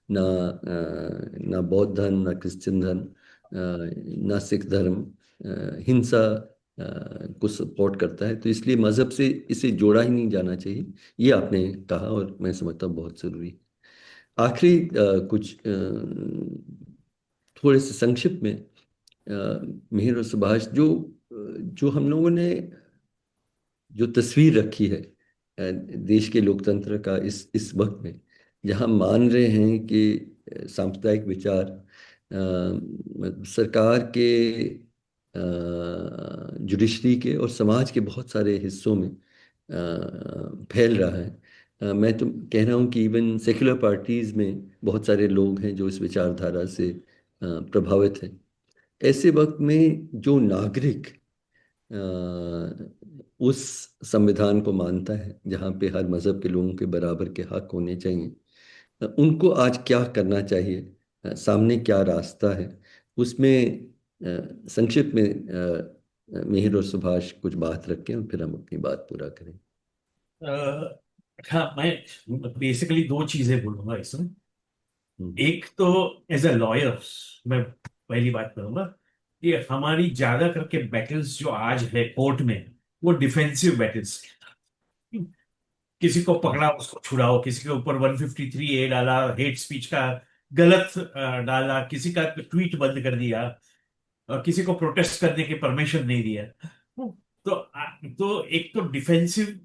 ना बौद्ध धर्म, ना क्रिश्चियन धर्म, ना सिख धर्म हिंसा को सपोर्ट करता है। तो इसलिए मजहब से इसे जोड़ा ही नहीं जाना चाहिए। ये आपने कहा और मैं समझता हूँ बहुत जरूरी है। आखिरी कुछ थोड़े से संक्षिप्त में मिहिर और सुभाष, जो हम लोगों ने जो तस्वीर रखी है देश के लोकतंत्र का इस वक्त में, जहां मान रहे हैं कि सांप्रदायिक विचार सरकार के, जुडिशरी के और समाज के बहुत सारे हिस्सों में फैल रहा है। मैं तो कह रहा हूँ कि इवन सेक्युलर पार्टीज में बहुत सारे लोग हैं जो इस विचारधारा से प्रभावित हैं। ऐसे वक्त में जो नागरिक उस संविधान को मानता है जहाँ पे हर मजहब के लोगों के बराबर के हक होने चाहिए, उनको आज क्या करना चाहिए, सामने क्या रास्ता है, उसमें संक्षिप्त में मिहिर और सुभाष कुछ बात रखें और फिर हम अपनी बात पूरा करें। हाँ, मैं बेसिकली दो चीजें बोलूंगा इसमें। हम्म। एक तो एज अ लॉयर मैं पहली बात करूंगा कि हमारी ज्यादा करके बैटल्स जो आज है कोर्ट में, वो डिफेंसिव बैटल्स। किसी को पकड़ा उसको छुड़ाओ, किसी के ऊपर 153 ए डाला, हेट स्पीच का गलत डाला, किसी का ट्वीट बंद कर दिया, और किसी को प्रोटेस्ट करने की परमिशन नहीं दिया। तो एक तो डिफेंसिव,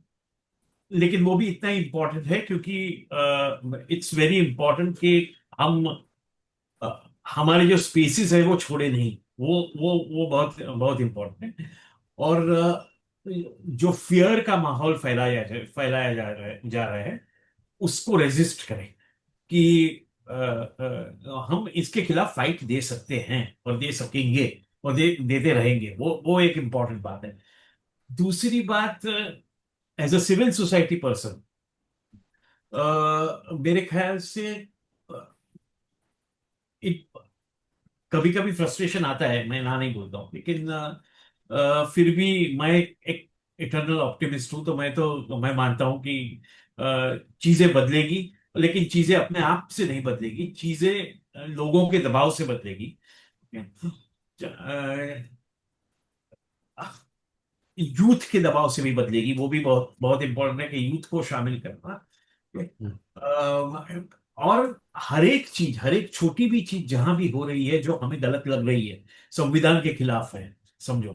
लेकिन वो भी इतना इंपॉर्टेंट है क्योंकि इट्स वेरी इंपॉर्टेंट कि हम हमारे जो स्पेसिस है वो छोड़े नहीं। वो बहुत बहुत इंपॉर्टेंट है। और जो फियर का माहौल फैलाया जा रहा है, उसको रेजिस्ट करें कि हम इसके खिलाफ फाइट दे सकते हैं और दे सकेंगे और देते रहेंगे। वो एक इंपॉर्टेंट बात है। दूसरी बात, as a civil society person, मेरे ख्याल से कभी कभी फ्रस्ट्रेशन आता है, मैं ना नहीं बोलता हूँ, लेकिन फिर भी मैं एक इटर्नल ऑप्टिमिस्ट हूं। तो मैं मानता हूं कि चीजें बदलेगी, लेकिन चीजें अपने आप से नहीं बदलेगी, चीजें लोगों के दबाव से बदलेगी। यूथ के दबाव से भी बदलेगी, वो भी बहुत बहुत इंपॉर्टेंट है कि यूथ को शामिल करना। हम्म। और हर एक चीज, हर एक छोटी भी चीज जहां भी हो रही है जो हमें गलत लग रही है, संविधान के खिलाफ है, समझो,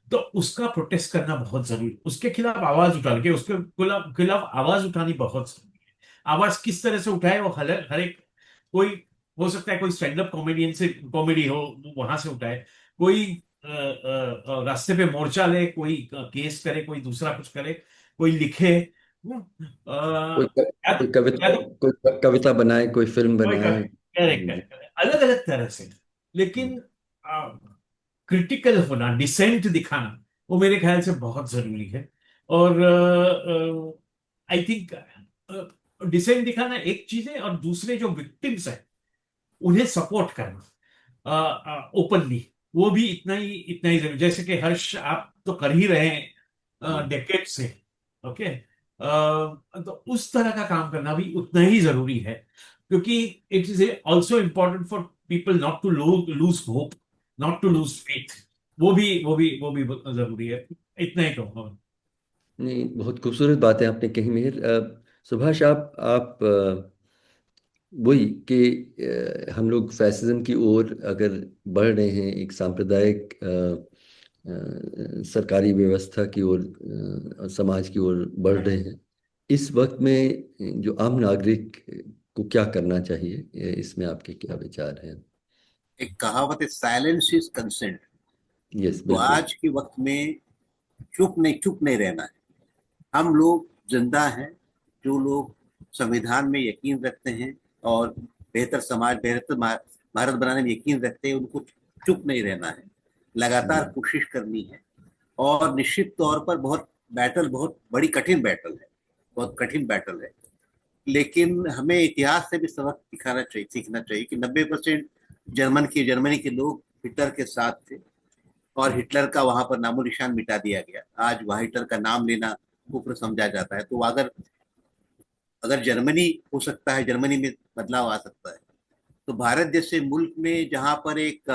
तो उसका प्रोटेस्ट करना बहुत जरूरी, उसके खिलाफ आवाज उठा के, उसके खिलाफ खिलाफ आवाज उठानी बहुत जरूरी है। आवाज किस तरह से उठाए, वो हर एक, कोई हो सकता है कोई स्टैंड अप कॉमेडियन से कॉमेडी हो, वहां से उठाए, कोई रास्ते पे मोर्चा ले, कोई केस करे, कोई दूसरा कुछ करे, कोई लिखे, कोई या कोई तो कविता, या तो कोई कविता बनाए, कोई फिल्म कोई बनाए। करेक्ट करेक्ट, अलग अलग तरह से, लेकिन क्रिटिकल होना, डिसेंट दिखाना, वो मेरे ख्याल से बहुत जरूरी है। और आई थिंक डिसेंट दिखाना एक चीज है, और दूसरे जो विक्टिम्स है उन्हें सपोर्ट करना ओपनली, वो भी इतना ही जरूरी। जैसे कि हर्ष आप तो कर ही रहे हैं डेकेड से, ओके, तो उस तरह का काम करना भी उतना ही जरूरी है, क्योंकि it is also important for people not to lose hope, not to lose faith, वो भी जरूरी है। इतना ही कहूंगा मैं। नहीं, बहुत खूबसूरत बातें आपने कही मिहिर। सुभाष, आप वही कि हम लोग फैसिज्म की ओर अगर बढ़ रहे हैं, एक सांप्रदायिक सरकारी व्यवस्था की ओर, समाज की ओर बढ़ रहे हैं, इस वक्त में जो आम नागरिक को क्या करना चाहिए, इसमें आपके क्या विचार हैं? एक कहावत है, साइलेंस इज कंसेंट। यस, तो बिल्कुल। आज के वक्त में चुप नहीं रहना है। हम लोग जिंदा हैं, जो लोग संविधान में यकीन रखते हैं और बेहतर समाज, बेहतर भारत बनाने में यकीन रखते हैं, उनको चुप नहीं रहना है, लगातार जी। कोशिश करनी है। और निश्चित तौर पर बहुत बड़ी कठिन बैटल है, बहुत कठिन बैटल है। लेकिन हमें इतिहास से भी सबक सीखना चाहिए कि 90% जर्मनी के लोग हिटलर के साथ थे, और हिटलर का वहां पर नामो निशान मिटा दिया गया। आज वहां हिटलर का नाम लेना कुफर समझा जाता है। तो अगर अगर जर्मनी हो सकता है, जर्मनी में बदलाव आ सकता है, तो भारत जैसे मुल्क में जहां पर एक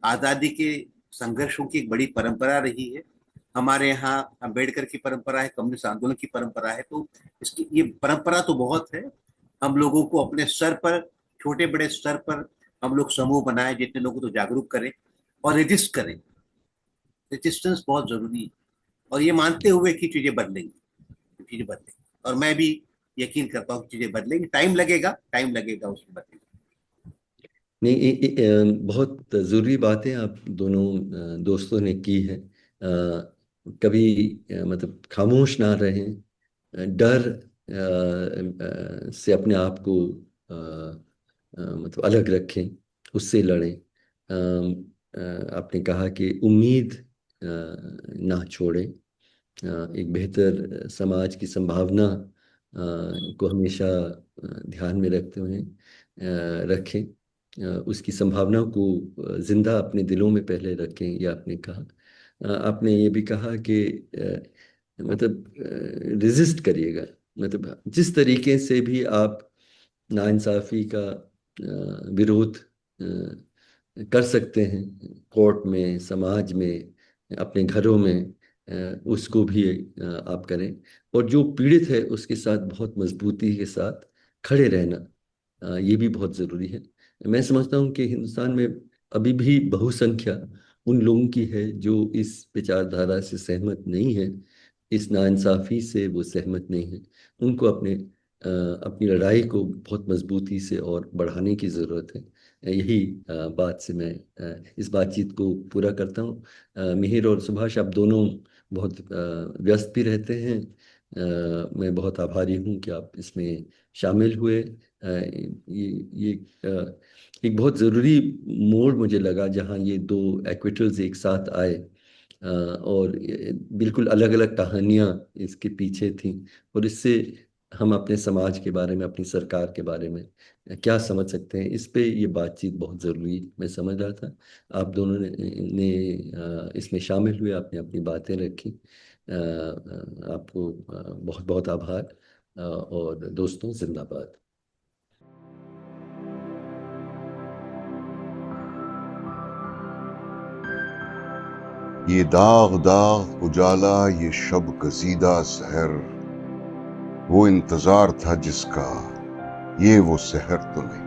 आजादी के संघर्षों की एक बड़ी परंपरा रही है, हमारे यहाँ अम्बेडकर की परंपरा है, कम्युनिस्ट आंदोलन की परंपरा है, तो इसकी ये परंपरा तो बहुत है। हम लोगों को अपने स्तर पर, छोटे बड़े स्तर पर हम लोग समूह बनाए, जितने लोगों को तो जागरूक करें और रेजिस्ट करें। रेजिस्टेंस बहुत जरूरी है, और ये मानते हुए कि चीजें बदलेंगी, और मैं भी यकीन करता हूँ कि चीजें बदलेंगी। टाइम लगेगा उसमें बदलेंगे। नहीं, बहुत ज़रूरी बातें आप दोनों दोस्तों ने की है। कभी मतलब खामोश ना रहें, डर से अपने आप को मतलब अलग रखें, उससे लड़ें। आपने कहा कि उम्मीद ना छोड़ें, एक बेहतर समाज की संभावना को हमेशा ध्यान में रखते हुए रखें, उसकी संभावना को जिंदा अपने दिलों में पहले रखें, यह आपने कहा। आपने ये भी कहा कि मतलब रिजिस्ट करिएगा, मतलब जिस तरीके से भी आप नाइंसाफी का विरोध कर सकते हैं, कोर्ट में, समाज में, अपने घरों में, उसको भी आप करें। और जो पीड़ित है उसके साथ बहुत मजबूती के साथ खड़े रहना, ये भी बहुत ज़रूरी है। मैं समझता हूँ कि हिंदुस्तान में अभी भी बहुसंख्या उन लोगों की है जो इस विचारधारा से सहमत नहीं है, इस नाइंसाफी से वो सहमत नहीं है। उनको अपनी लड़ाई को बहुत मजबूती से और बढ़ाने की ज़रूरत है। यही बात से मैं इस बातचीत को पूरा करता हूँ। मिहिर और सुभाष, आप दोनों बहुत व्यस्त भी रहते हैं। मैं बहुत आभारी हूँ कि आप इसमें शामिल हुए। ये एक बहुत ज़रूरी मोड़ मुझे लगा जहाँ ये दो एक्विटल्स एक साथ आए, और बिल्कुल अलग अलग कहानियाँ इसके पीछे थीं। और इससे हम अपने समाज के बारे में, अपनी सरकार के बारे में क्या समझ सकते हैं, इस पे ये बातचीत बहुत ज़रूरी मैं समझ रहा था। आप दोनों ने इसमें शामिल हुए, आपने अपनी बातें रखी। आपको बहुत बहुत आभार। और दोस्तों, जिंदाबाद। ये दाग दाग उजाला, ये शब कसीदा सहर, वो इंतजार था जिसका ये वो सहर तो नहीं।